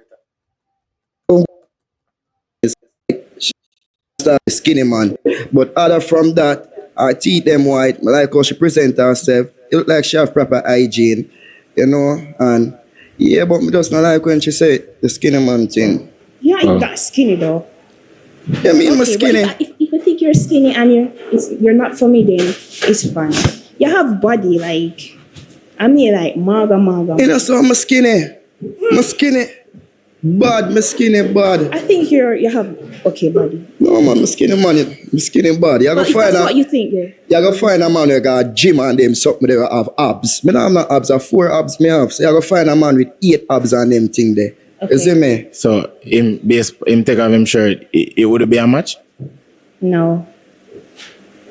Skinny man. But other from that, her teeth them white. I like how she present herself. It look like she have proper hygiene, you know. And yeah, but me just not like when she say the skinny man thing. Yeah, you got skinny though. Yeah, me I'm Okay, skinny. but if you think you're skinny and you're not for me, then it's fine. You have body like, I mean like maga. You know, so I'm skinny. I'm skinny. Bad, me skinny bad. I think you have okay body. No man, me skinny man. Me skinny bad. You But gotta if find that's a, what you think, yeah. you gotta find a man who got a gym and them something they have abs. Me not have no abs, I have 4 abs me have. So you gotta find a man with 8 abs and them thing there. Okay. You see me? So him take off him shirt. It would be a match. No.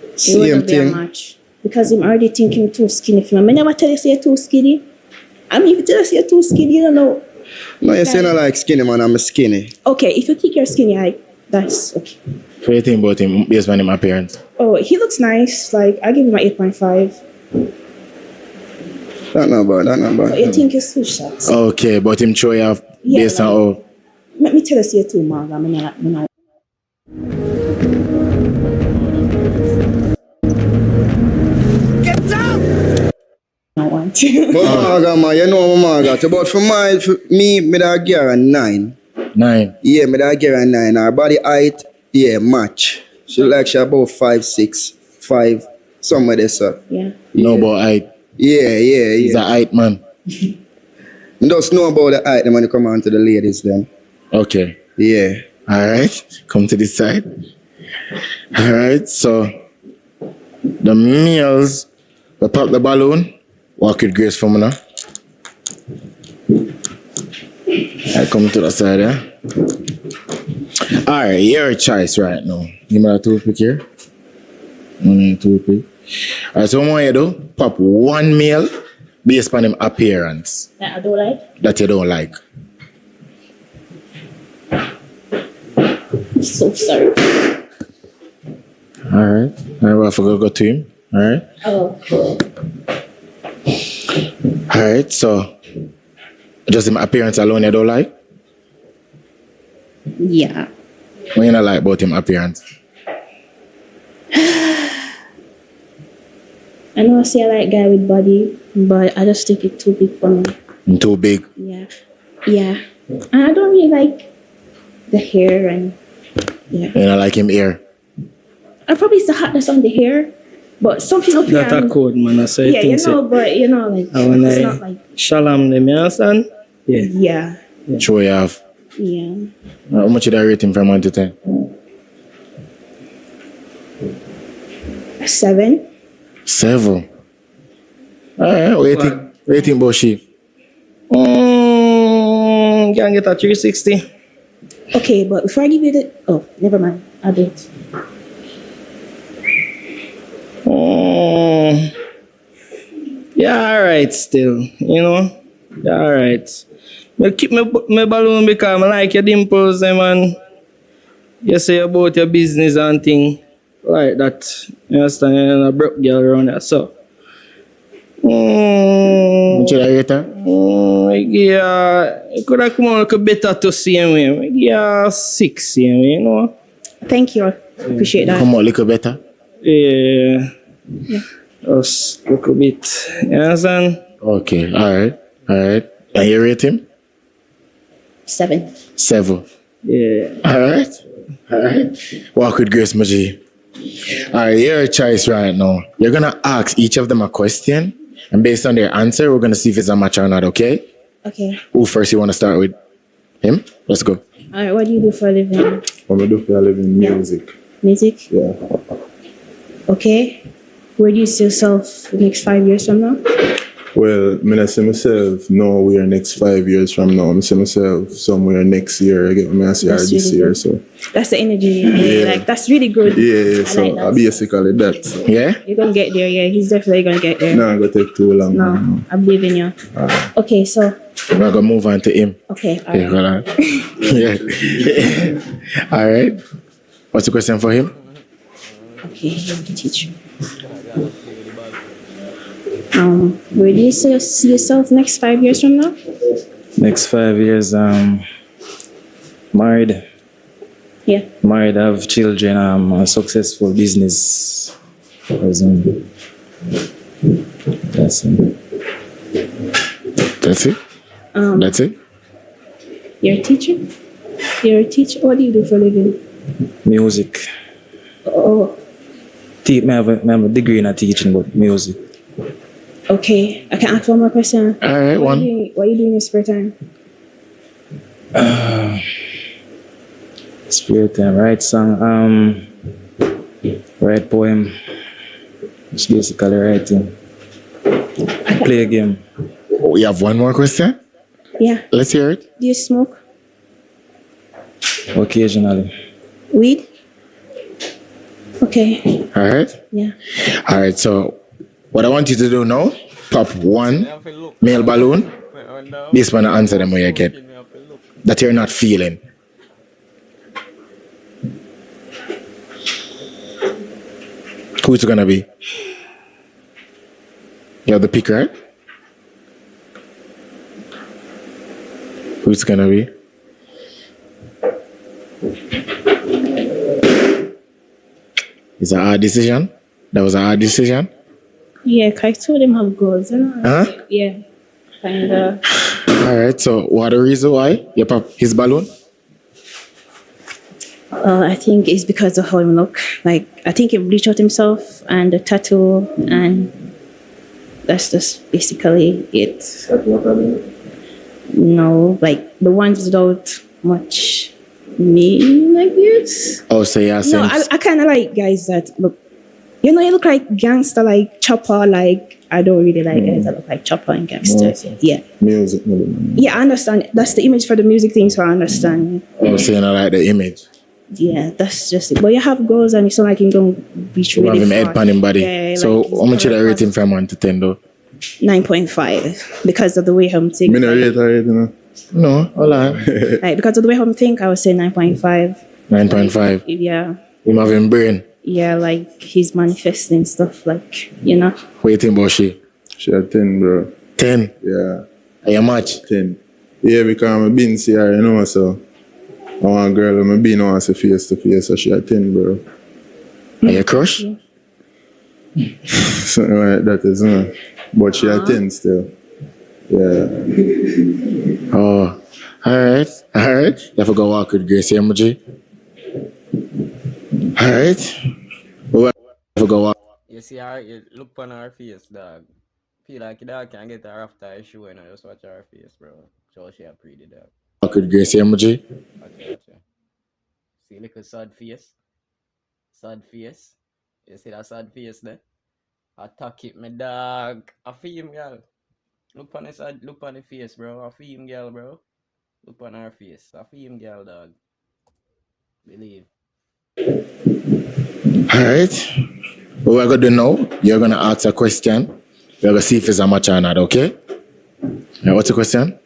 It Same wouldn't be a thing. match. Because I'm already thinking too skinny for me. I never tell you say you're too skinny. I mean, if you tell us you're too skinny, you don't know. No, you say not like skinny man, I'm a skinny. Okay, if you think you're skinny, that's okay. What do you think about him based on his appearance? Oh, he looks nice. Like, I give him an 8.5. That not bad. But you think it's too short. Okay, but him show you off Yeah, based on how. Let me tell us you're too mad. I'm not. Get down! I want to. But Marga, man, you know Marga. But for me, me da give her a 9. 9. Yeah, me da give her a 9. Her body height, Yeah, match. She like she about 5'6", 5, somewhere there, sir. Yeah. No about height. Yeah. He's a height man. Just know about the height when you come on to the ladies then. Okay. Yeah. Alright. Come to this side. Alright, so the males will pop the balloon. Walk with grace for me now. I come to the side, yeah? Alright, your choice right now. Give me a toothpick here. Toothpick. Alright, so what you do? Pop one male based on him appearance. That I don't like. That you don't like. I'm so sorry. Alright. Alright, we'll have to go to him. Alright. Oh. Alright, so just him appearance alone you don't like? Yeah. What you not like about him appearance? I know I say I like guy with body, but I just think it's too big for me. Too big? Yeah. Yeah. And I don't really like the hair and yeah. You not like him hair? I probably it's the hotness on the hair, but something up here. That a code, man. I say Yeah, you know, but you know, like it's not like Shalom, them, you understand? Yeah. yeah. Sure you have. Yeah. How much did I rate him from 1 to 10? 7. 7. Alright, waiting about she. Can get a 360. Okay, but before I give you the never mind. I'll do it. Yeah, alright still, you know? Yeah, alright. I keep my balloon because I like your dimples, man. You say about your business and thing like that. You understand? You're a broke girl around there, so. What should I rate her? Yeah, it could have come out a little better to see me. Yeah, 6, you know? Thank you. I appreciate that. Come on, a little better. Yeah. Just a little bit. You understand? Okay, alright. And you rate him? 7. 7. Yeah. Alright. Walk with grace, Maji. Alright, your choice right now. You're gonna ask each of them a question, and based on their answer, we're gonna see if it's a match or not, okay? Okay. Who first you wanna start with? Him? Let's go. Alright, what do you do for a living? What I do for a living? Music. Music? Yeah. Okay. Where do you see yourself the next 5 years from now? Well, I mean, I see myself nowhere next 5 years from now. I see myself somewhere next year. I get my master That's this really year. good. So That's the energy. Yeah. Like that's really good. yeah, I so like that. basically that. So. Yeah? You're gonna get there, yeah. He's definitely gonna get there. No, it's gonna take too long. No, I believe in you. Okay, so We're gonna move on to him. okay, Okay, alright. hold on. Yeah. Alright. What's the question for him? Okay, you're the teacher. Where do you see yourself next 5 years from now? Next 5 years, married. Yeah. Married, have children, a successful business. That's it. That's it? That's it? You're a teacher? You're a teacher? What do you do for a living? Music. Oh, I have a degree in teaching, but music. okay. I can ask one more question. Alright, What are you doing in your spare time? Spare time, write song, write poem. It's basically writing. Play a game. We have one more question? Yeah. Let's hear it. Do you smoke Occasionally. weed? Okay. Alright? Yeah. Alright, so what I want you to do now, pop one male balloon. This one answer them where you get. That you're not feeling. Who's it gonna be? You have the pick, right? Who's it gonna be? It's a hard decision. That was a hard decision. Yeah, 'cause I told him have goals, you know? Huh? Yeah. Kinda. Alright, so what the reason why you pop his balloon? I think it's because of how him look. Like, I think he bleached out himself and the tattoo, and that's just basically it. No, like the ones without much meaning, I guess. Oh, so yeah, No, I kind of like guys that look, you look like gangster, like Chopper. Like, I don't really like guys that look like Chopper and gangster. Yeah. Music. Yeah, I understand. That's the image for the music thing, so I understand. Oh, so you know, like the image. Yeah, that's just it. But you have goals and it's not like him don't reach You really have him far. head pan him body. Yeah, So like how much should I rate him from 1 to 10 though? 9.5 because of the way I'm thinking. Me not rate her, you know. No, hold on. Like, because of the way I'm think, I would say 9.5. 9.5. Yeah. Him have him brain. Yeah, like he's manifesting stuff, like, you know. What you think about she? She a 10, bro. 10? Yeah. Are you match? 10. Yeah, because I'm been see her, you know, so I want a girl I'm been on face to face, so she a 10, bro. Are you crush? Something like that is, but she a 10 still. Yeah. Oh, alright. You have to go walk with Gracie emoji. Alright. You have to go walk. You see her, you look on her face, dog. Feel like your dog can get her after her show and just watch her face, bro. So she a pretty dog. Walk with Gracie emoji. Okay. See little sad face? Sad face? You see that sad face there? Attack it, my dog. I feel him, girl. Look on the face, bro. I feel him, girl, bro. Look on her face. I feel him, girl, dog. Believe. Alright. What we're going to do now, you're going to ask a question. We're going to see if it's a match or not, okay? Now, what's the question?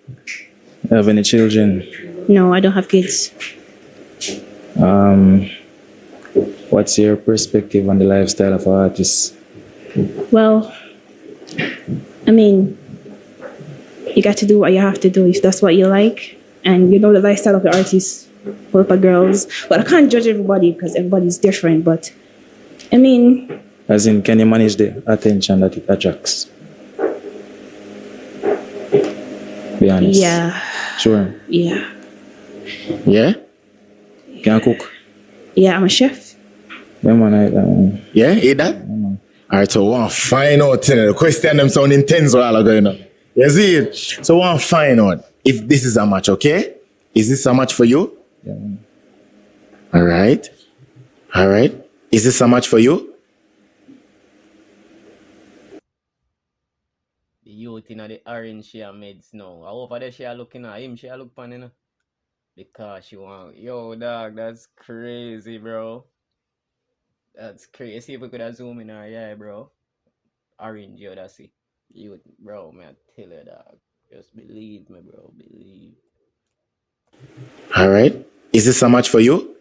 Have any children? No, I don't have kids. What's your perspective on the lifestyle of an artist? Well, I mean, you got to do what you have to do if that's what you like. And you know the lifestyle of the artist, full of girls. But I can't judge everybody because everybody's different. But, I mean... As in, can you manage the attention that it attracts? Be honest. Yeah. Sure. Yeah. Yeah? Can you cook? Yeah, I'm a chef. Yeah, man. Yeah, eat that? Alright, so we want to find out, the question them sound intense while ago, you know. You see it? So we want to find out if this is a match, okay? Is this a match for you? Yeah. Alright. Is this a match for you? The youth in the orange she a meds now. I hope that she a looking at him, she a look pan, you know. Because she want, yo, dog, that's crazy, bro. That's crazy. See if we could have zoom in her, yeah, bro. Orange, yo, that's it. You, bro, man, tell you, dog. Just believe me, bro. Believe. Alright. Is this a match for you?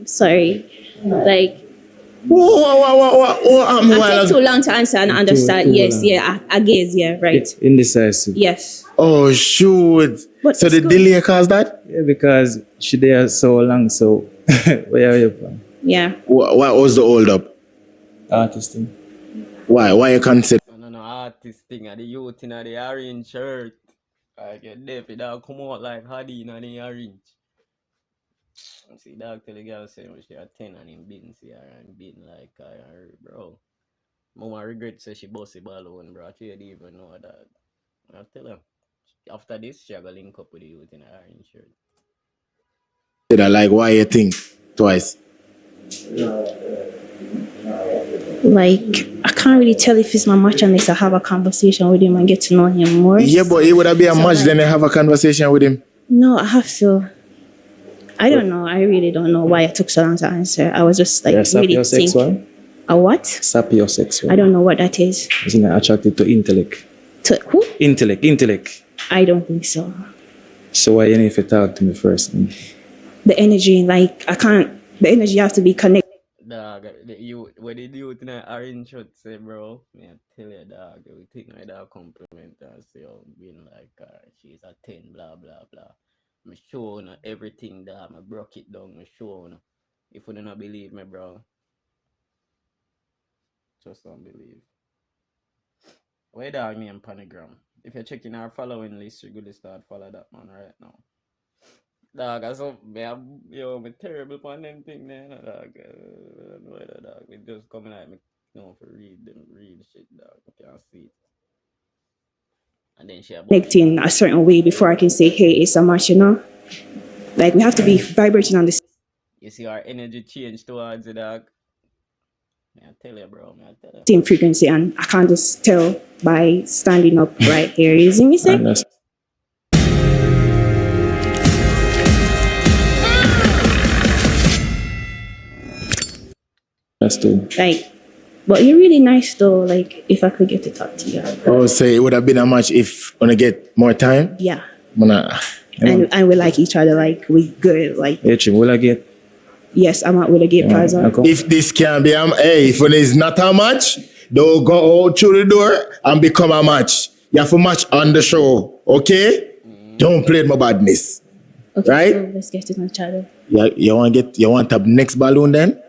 Sorry. Like... What? I take too long to answer and understand. Yes, yeah, I guess, yeah, right. It's indecisive. Yes. Oh, shoot. But so the delay caused that? Yeah, because she there so long, so where are you from? Yeah. What was the hold up? Artisting. Why you can't say? No, artist thing, the youth in the orange shirt. Like, your David, dog, come out like Hardy in the orange. See, dog tell the girl saying she a 10 and him beating see her and beating like her, bro. Mama regret say she bust the balloon, bro. She didn't even know that. I tell her. After this, she gonna link up with the youth in her orange shirt. Like, why you think twice? Like, I can't really tell if it's my match unless I have a conversation with him and get to know him more. Yeah, but it would have been a match, then I have a conversation with him. No, I have to. I don't know. I really don't know why I took so long to answer. I was just like really thinking. A what? Sapiosexual. I don't know what that is. Isn't it attracted to intellect? To who? Intellect. I don't think so. So why you need to talk to me first? The energy, like I can't. The energy have to be connected. Dog, what the youth in the orange shirt say, bro? Me I tell you, dog, we think my dog compliment her, say, oh, being like she's a 10, blah blah blah. Me show you everything that I broke it down. Me show you. If you don't believe me, bro, just don't believe. Where dog me on Panagram? If you're checking our following list, you gotta start follow that man right now. Dog, I saw me, me terrible on them thing there, no, dog. I don't know whether, dog. It just coming at me, for read shit, dog. I can't see it. And then she about Connecting a certain way before I can say, hey, it's a match, Like, we have to be vibrating on this you see our energy change towards it, dog. I tell you, bro, I tell you. same frequency, and I can't just tell by standing up right here. You see me say? That's too. Like, but you're really nice though. Like, if I could get to talk to you. Oh, say it would have been a match if wanna get more time. Yeah. Wanna, And we like each other. Like, we good. Like, Yeah, Chim, will I get? yes, I'm out with a gay plaza. if this can be if it is not a match, don't go out through the door and become a match. You have to match on the show, okay? Don't play my badness. Okay, right? so let's get to each other. You want the next balloon then?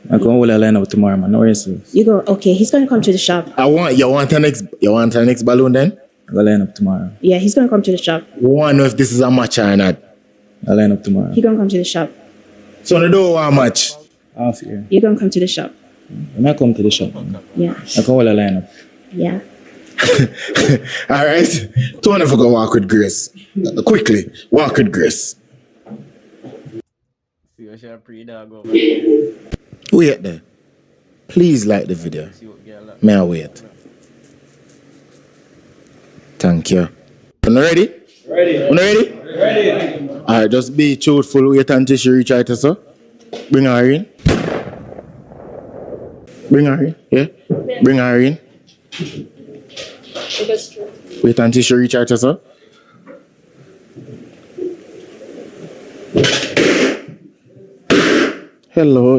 I'm going to line up tomorrow, man. No worries. You go, okay, he's gonna come to the shop. You want the next balloon then? I'll line up tomorrow. Yeah, he's gonna come to the shop. We want to know if this is a match or not. I'll line up tomorrow. He's gonna come to the shop. So you don't want a match? Off here. You're gonna come to the shop. When I come to the shop, man, Yeah. I come with a line up. Yeah. All right. Don't ever go walk with grace. Quickly, walk with grace. See what you pre-dog over. Wait there. Please like the video. May I wait? Thank you. You ready? Ready. You ready? Ready. All right, just be truthful. Wait until she reach out to her. Bring her in. Bring her in. Yeah? Bring her in. Wait until she reach out to her. Hello.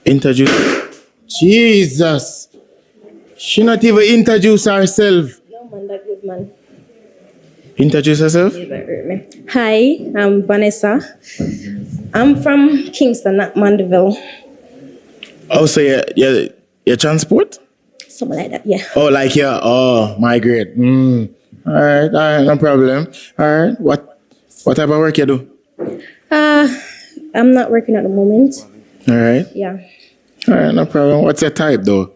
Introduce. Jesus. She not even introduce herself. No man, that good man. Introduce herself. Hi, I'm Vanessa. I'm from Kingston, not Mandeville. Oh, so you transport? Something like that, yeah. Oh, like yeah. Oh, migrate. All right, no problem. All right, what type of work you do? I'm not working at the moment. All right. Yeah. All right, no problem. What's your type though?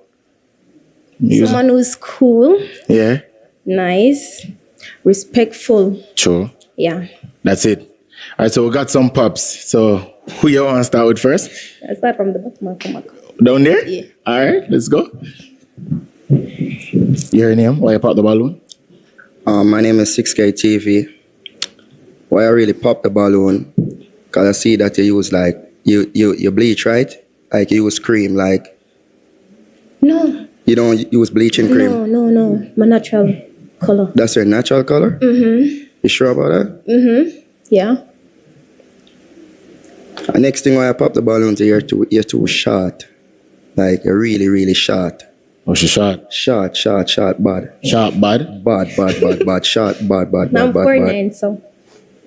Someone who's cool, Yeah. nice, respectful. True. Yeah. That's it. All right, so we got some pups. So who you want to start with first? I start from the bottom and come back. Down there? Yeah. All right, let's go. Your name? Why you pop the balloon? My name is 6K TV. Why I really pop the balloon? Cause I see that you use like you bleach, right? Like you use cream, like No, you don't use bleaching cream. no. My natural color. That's your natural color? Mm-hmm. You sure about that? Mm-hmm. Yeah. And next thing when I pop the balloon to you're too short. Like you're really, really short. Oh, she short? Short, bad. Short, bad? Bad, short, bad, I'm 49, so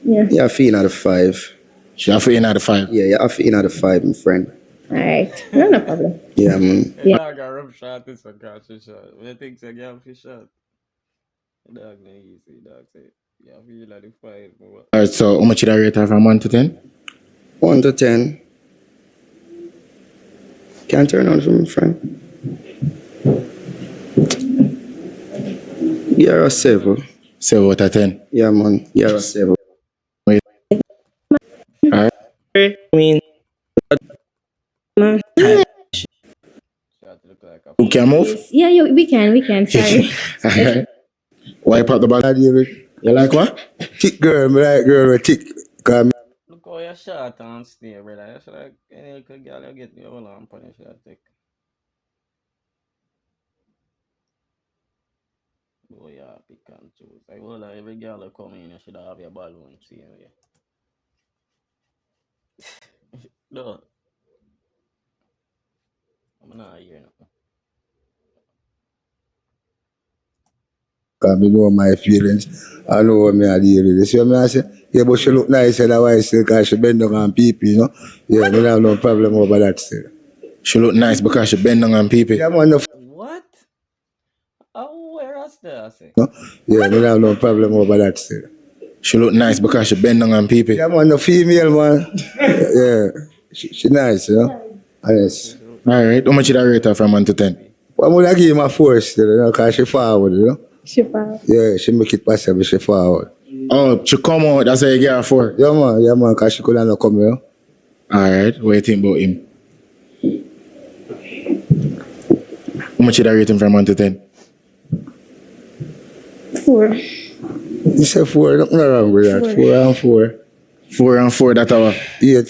yeah. Yeah, I feel out of 5. She have 4 out of 5? Yeah, I feel out of 5, my friend. Alright. No problem. Yeah, man. Yeah. Dog a rough shot, this one catch a shot. When you think you have a shot, dog not easy, dog say. Yeah, I feel like the 5. All right, so how much did I rate her from 1 to 10? 1 to 10. Can't turn on from my friend. You're a 7. 7 out of 10? Yeah, man. You're a 7. All right. I mean, Who can move? Yeah, we can. Sorry. All right. Why you pop the balloon? You like what? Thick girl, me like girl with thick. Look how you're short and stay, brother. You should like any little girl you get me all on punish you take. Oh yeah, pick and choose. Like well, every girl that come in, you should have your balloon, see yeah. No. I'm not here now. Cause me know my feelings. I know what me I deal with. You see what I say? Yeah, but she look nice and why still cause she bend down on people, you know? Yeah, we don't have no problem over that still. She look nice because she bend down on people. Yeah, man, What? Oh, where else there? I say. yeah, me have no problem over that still. She look nice because she bend down on people. Yeah, man, the female, man. Yeah, she nice, you know? Honest. Alright, how much did I rate her from 1 to 10? Well, I'm gonna give him a 4 still, you know, because she forward, you know? She found. Yeah, she make it possible, she forward. Oh, she come out, that's how you get her 4. Yeah, man, because she could not come here. Alright, what do you think about him? How much did I rate him from 1 to 10? 4. You say 4, nothing wrong with that. 4 and 4. 4 and 4, that's our 8.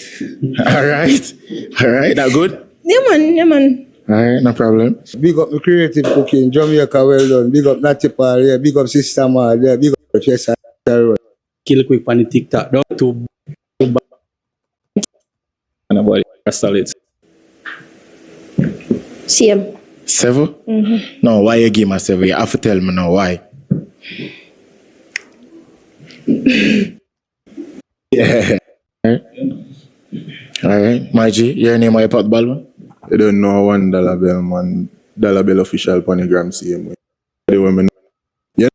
Alright, that good? Yeah, man. Alright, no problem. Big up my creative cooking, Jamaica, well done. Big up Natty Paul, yeah. Big up Sister Marrz, yeah. Big up Chester. Kill quick on the TikTok. Don't too bad. And about it, solid. Same. 7? Mm-hmm. No, why you give me a 7? You have to tell me now why. Yeah. Alright, Margie, your name why you put the ball? You don't know $1 bill, man. Dollar bill official ponygram same way. The women. Yeah.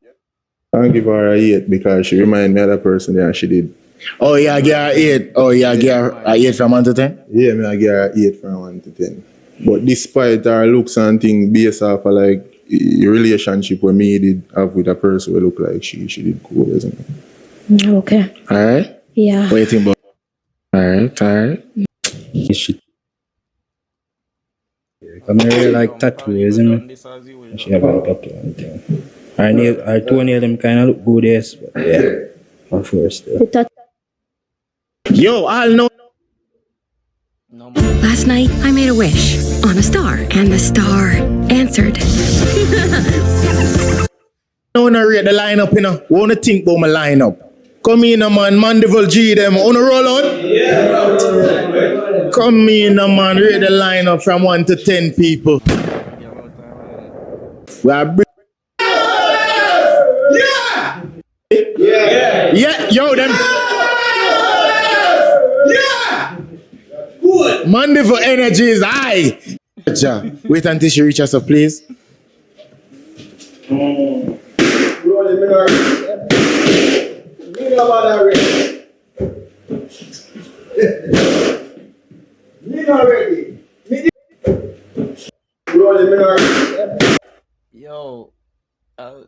I give her a 8 because she remind me of that person there and she did. Oh, yeah, give her 8. Oh, yeah, give her a 8 from 1 to 10? Yeah, I give her 8 from 1 to 10. But despite her looks and things based off of like a relationship where me did have with a person who look like she did cool, isn't it? Okay. Alright? Yeah. What do you think about? Alright. She come here like tattoo, isn't it? She have a tattoo and thing. Her toenail them kind of look good, yes, but yeah. Of course. Yo, I'll know. Last night, I made a wish on a star, and the star answered. I wanna rate the lineup, you know. Wanna think about my lineup. Come in, man. Mandeville G them. Wanna roll out? Yeah. Come in, man. Rate the lineup from 1 to 10 people. We are yeah, yo, them. Yeah. Good. Mandeville energy is high. Ja, wait until she reaches us, please.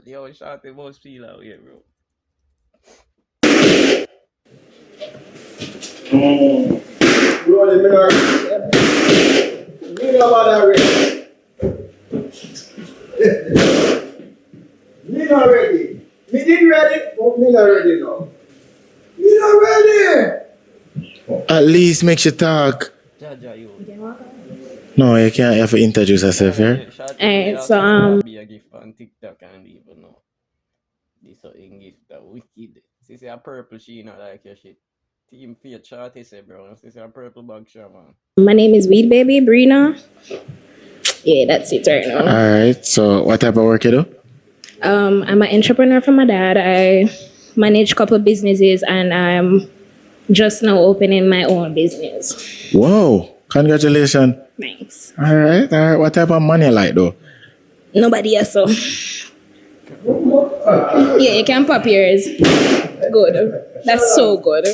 Yo, shout the most feel out here, bro. Me not ready. Me did ready, but me not ready now. Me not ready. At least make you talk. No, you can't have to introduce yourself here. Alright, so Be a gift on TikTok and even know. This so in gift that wicked. See a purple she not like your shit. Team Fiat shot say bro. See a purple bag shot man. my name is Weed Baby Brina. Yeah, that's it right now. Alright, so what type of work you do? I'm an entrepreneur for my dad. I manage a couple of businesses and I'm just now opening my own business. Whoa, congratulations. Thanks. Alright. What type of money you like though? Nobody else so. Yeah, you can pop yours. Good. That's so good.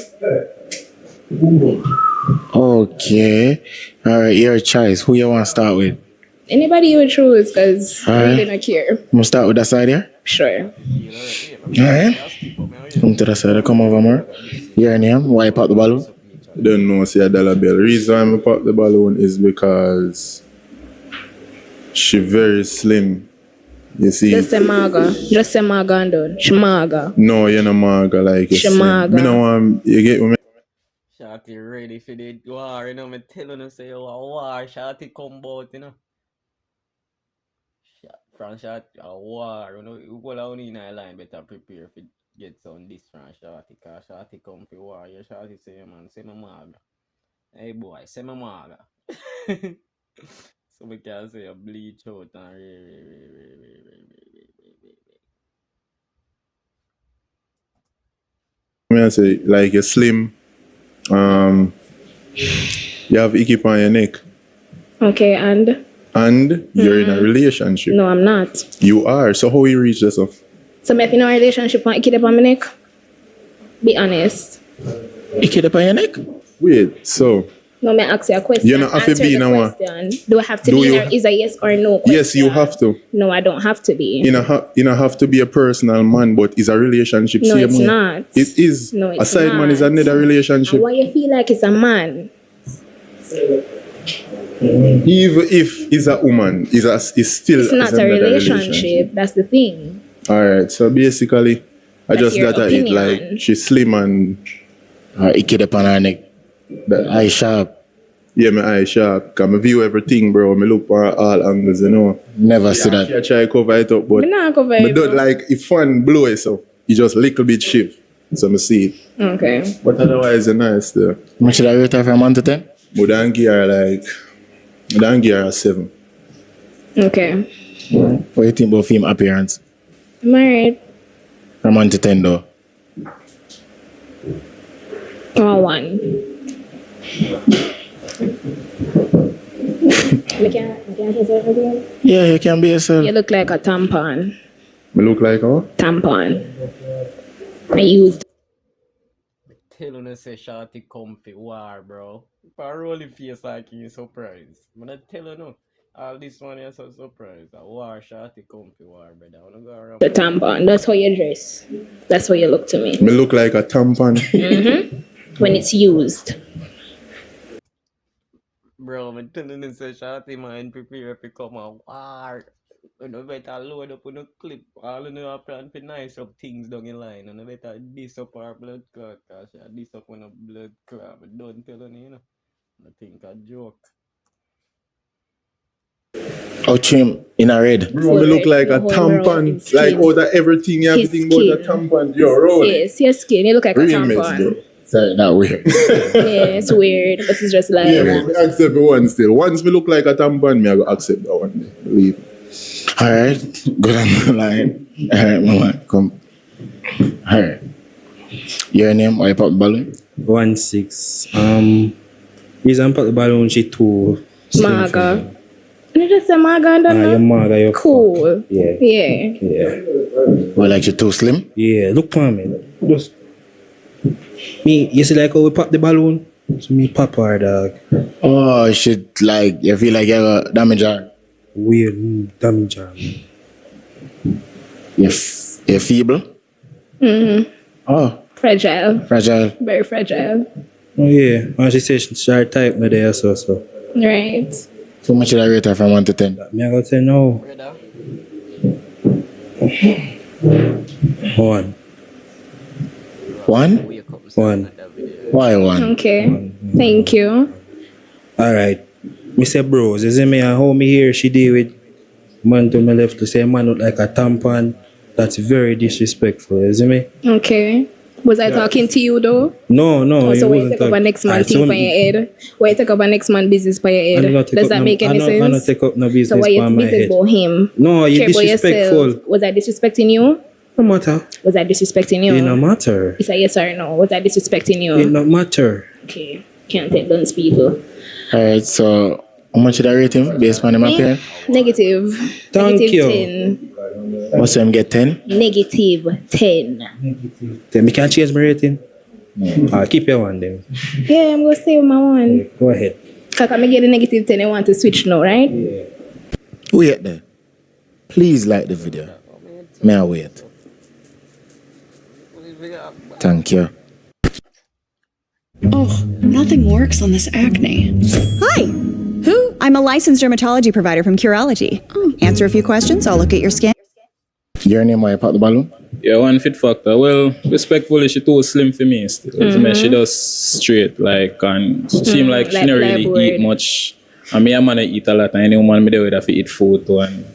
Okay. Alright, your choice. Who you want to start with? Anybody you would choose because I really don't care. I'm going to start with that side here? Sure. Alright. Come to the side. Come over more. Your name? Why you pop the balloon? I don't know, say a dollar bill. The reason I pop the balloon is because she very slim. You see? Just say Maga. Just say Maga and done. Shmaga. No, you're not maga like you Shmaga. Me no want, you get me? Shorty ready for the war, you know, me telling you say, oh, war, Shorty come out, you know. From Shorty, a war, you know, you go down in a line, better prepare for get some this from Shorty, cause Shorty come for war, your Shorty say, man, say my maga. Hey boy, say my maga. So we can say a bleach out and I say, like you're slim, you have icky on your neck. Okay, and? And you're in a relationship. No, I'm not. You are. So how you reach this off? So if in a relationship, want to keep on my neck? Be honest. You keep up on your neck? Wait, so No, me ask you a question. you don't have to Answer be the in a one. question. Do I have to Do be in you- a, is a yes or no question? Yes, you have to. No, I don't have to be. You know have to be a personal man, but it's a relationship. No, same it's way. not. It is. No, it's a side man is not. another relationship. And why you feel like it's a man? Even if he's a woman, is still It's not a another relationship. That's the thing. Alright, so basically I That's just your got it opinion. like she's slim and you keep up on her neck. Eye sharp. Yeah, my eye sharp. Cause I view everything, bro. Me look for all angles, you know. Never see that. I try to cover it up, but Me not cover me it don't up. like if fun blow it so you just little bit shift. So me see it. Okay. But otherwise it's nice though. How much should I rate her from 1 to 10? Would I give her like I give her a 7. Okay. What do you think about film appearance? I'm alright. From 1 to 10 though. Oh, 1. We can't say everything. Yeah, you can be yourself. You look like a tampon. Me look like her? Tampon. I used. Tell you say shorty comfy war, bro. If I roll the face like you surprised. I'm not tell you no. All this one is so surprised. A war shorty comfy war, brother. I wanna go around. The tampon. That's how you dress. That's how you look to me. Me look like a tampon. When it's used. Bro, I'm telling you say shorty man prepare to come a war. You know better load up on a clip. All you know plan for nice up things down the line. And you better diss up our blood clot. Cause you diss up on a blood clot. But don't tell you, know. I think a joke. How trim in a red? Bro, me look like a tampon. Like out of everything, everything but a tampon. Yo, roll. Yes, your skin. You look like a Real mess, tampon. bro. Sorry, not weird. Yeah, it's weird, but it's just like. Yeah, me accept the one still. Once me look like a tampon, me I go accept that one. Believe me. Alright, good on the line. Alright, mama, come. Alright. Your name, why you pop the balloon? 1-6. Reason pop the balloon, she too. Maga. You just say Maga and then Your maga, you're cool. Yeah. Yeah. Yeah. Well, like you're too slim? Yeah, look for me. Just me, you see like how we pop the balloon? So me pop her, dog. Oh, you should like, you feel like you got damage her. Weird damage her. You're feeble? Mm-hmm. Oh. Fragile. Fragile. Very fragile. Oh yeah, and she said she's her type no there so. Right. So much should I rate her from 1 to 10? Me I gotta say no. 1. 1? 1. Why 1? Okay. Thank you. Alright. Me say bros, you see me and how me here she deal with man to my left to say man look like a tampon. That's very disrespectful, you see me? Okay. Was I talking to you though? No, Oh, so you why you wasn't take up a talking- next man Alright, thing so for your head? Why you take up a next man business for your I head? don't take Does up that no- make any I don't sense? take up no business So why you for my business head. about him? No, you Care about disrespectful. yourself. Was I disrespecting you? No matter. Was I disrespecting you? It no matter. It's a yes or no. Was I disrespecting you? It no matter. Okay. Can't take guns, people. Alright, so how much should I rate him based on him appearance? Negative. Thank Negative you. 10. What's him get 10? Negative 10. Then me can't change my rating. Keep your one then. Yeah, I'm going to stay with my one. Go ahead. Because I'm get a negative 10, I want to switch now, right? Wait there. Please like the video. May I wait? Thank you. Oh, nothing works on this acne. Hi. Who? I'm a licensed dermatology provider from Curology. Answer a few questions. I'll look at your skin. Your name, why you pop the balloon? Yeah, one fit factor. Well, respectfully, she too slim for me still. Mhm. She does straight, like, and she seem like she like don't really plywood. eat much. And me, a man, I eat a lot, and any woman me there with have to eat food too. And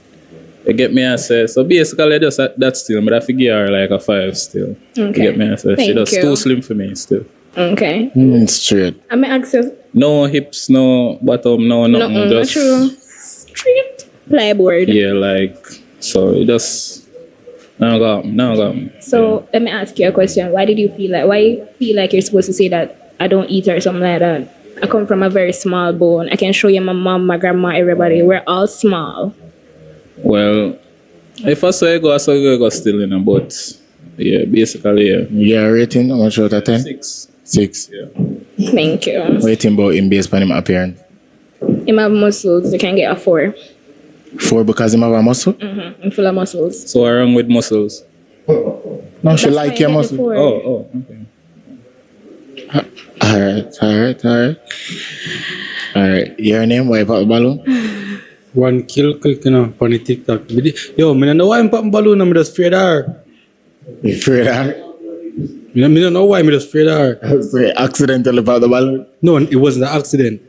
you get me, I say. So basically, just that still, but I have to give her like a 5 still. Okay. You get me, I say. She Thank does you. too slim for me still. Okay. Straight. I'm going to ask you. No hips, no bottom, no nothing. No, Just true. Straight plyboard. yeah, like so. It just now got me. So let me ask you a question. Why you feel like you're supposed to say that I don't eat or something like that? I come from a very small bone. I can show you my mom, my grandma, everybody. We're all small. Well, if I say you go still in a but yeah, basically yeah. Yeah, rating, how much out of 10? 6. 6. Yeah. Thank you. What do you think about him based on him appearance? Him have muscles, you can get a 4. 4 because him have a muscle? Mm-hmm. I'm full of muscles. So what's wrong with muscles? No, she That's like why your I get the muscle. 4. Oh, okay. Alright. Your name, why pop the balloon? One kill click, you know, on the TikTok. Yo, I don't know why I'm popping balloon, I'm just afraid of her. You afraid of her? I don't know why I'm just afraid of her. Sorry, accidentally pop the balloon? No, it wasn't an accident.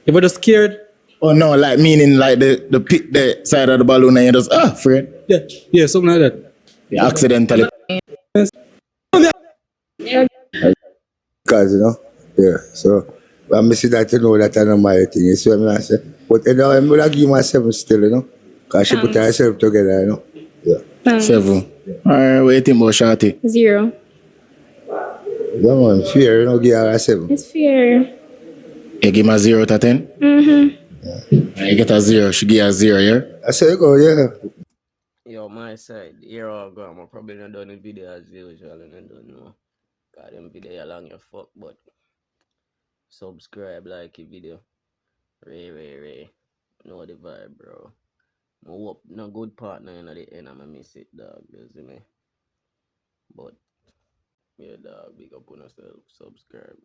If I just scared. Oh no, like meaning like the pit the side of the balloon and you just afraid? Yeah, something like that. You accidentally. Because, you know, yeah, so when I see that, you know, that I know my thing, you see what I say? But you know, I'm going to give myself still, you know, because she put herself together, you know. Yeah. 7. Alright, what do you think about Shorty? 0. Yeah, man, fear, you know, give her a 7. It's fair. You give me a 0 out of 10? Mm-hmm. You get a 0, she give you a 0, yeah? I say, go, yeah. Yo, my side, here I go. I'm probably not done the video as usual, and I don't know. Got them video long your fuck, but subscribe, like the video. Ray. Know the vibe, bro. I hope no good partner in the end, I'ma miss it, dog. You see me? But yeah, dog, big up on yourself, subscribe.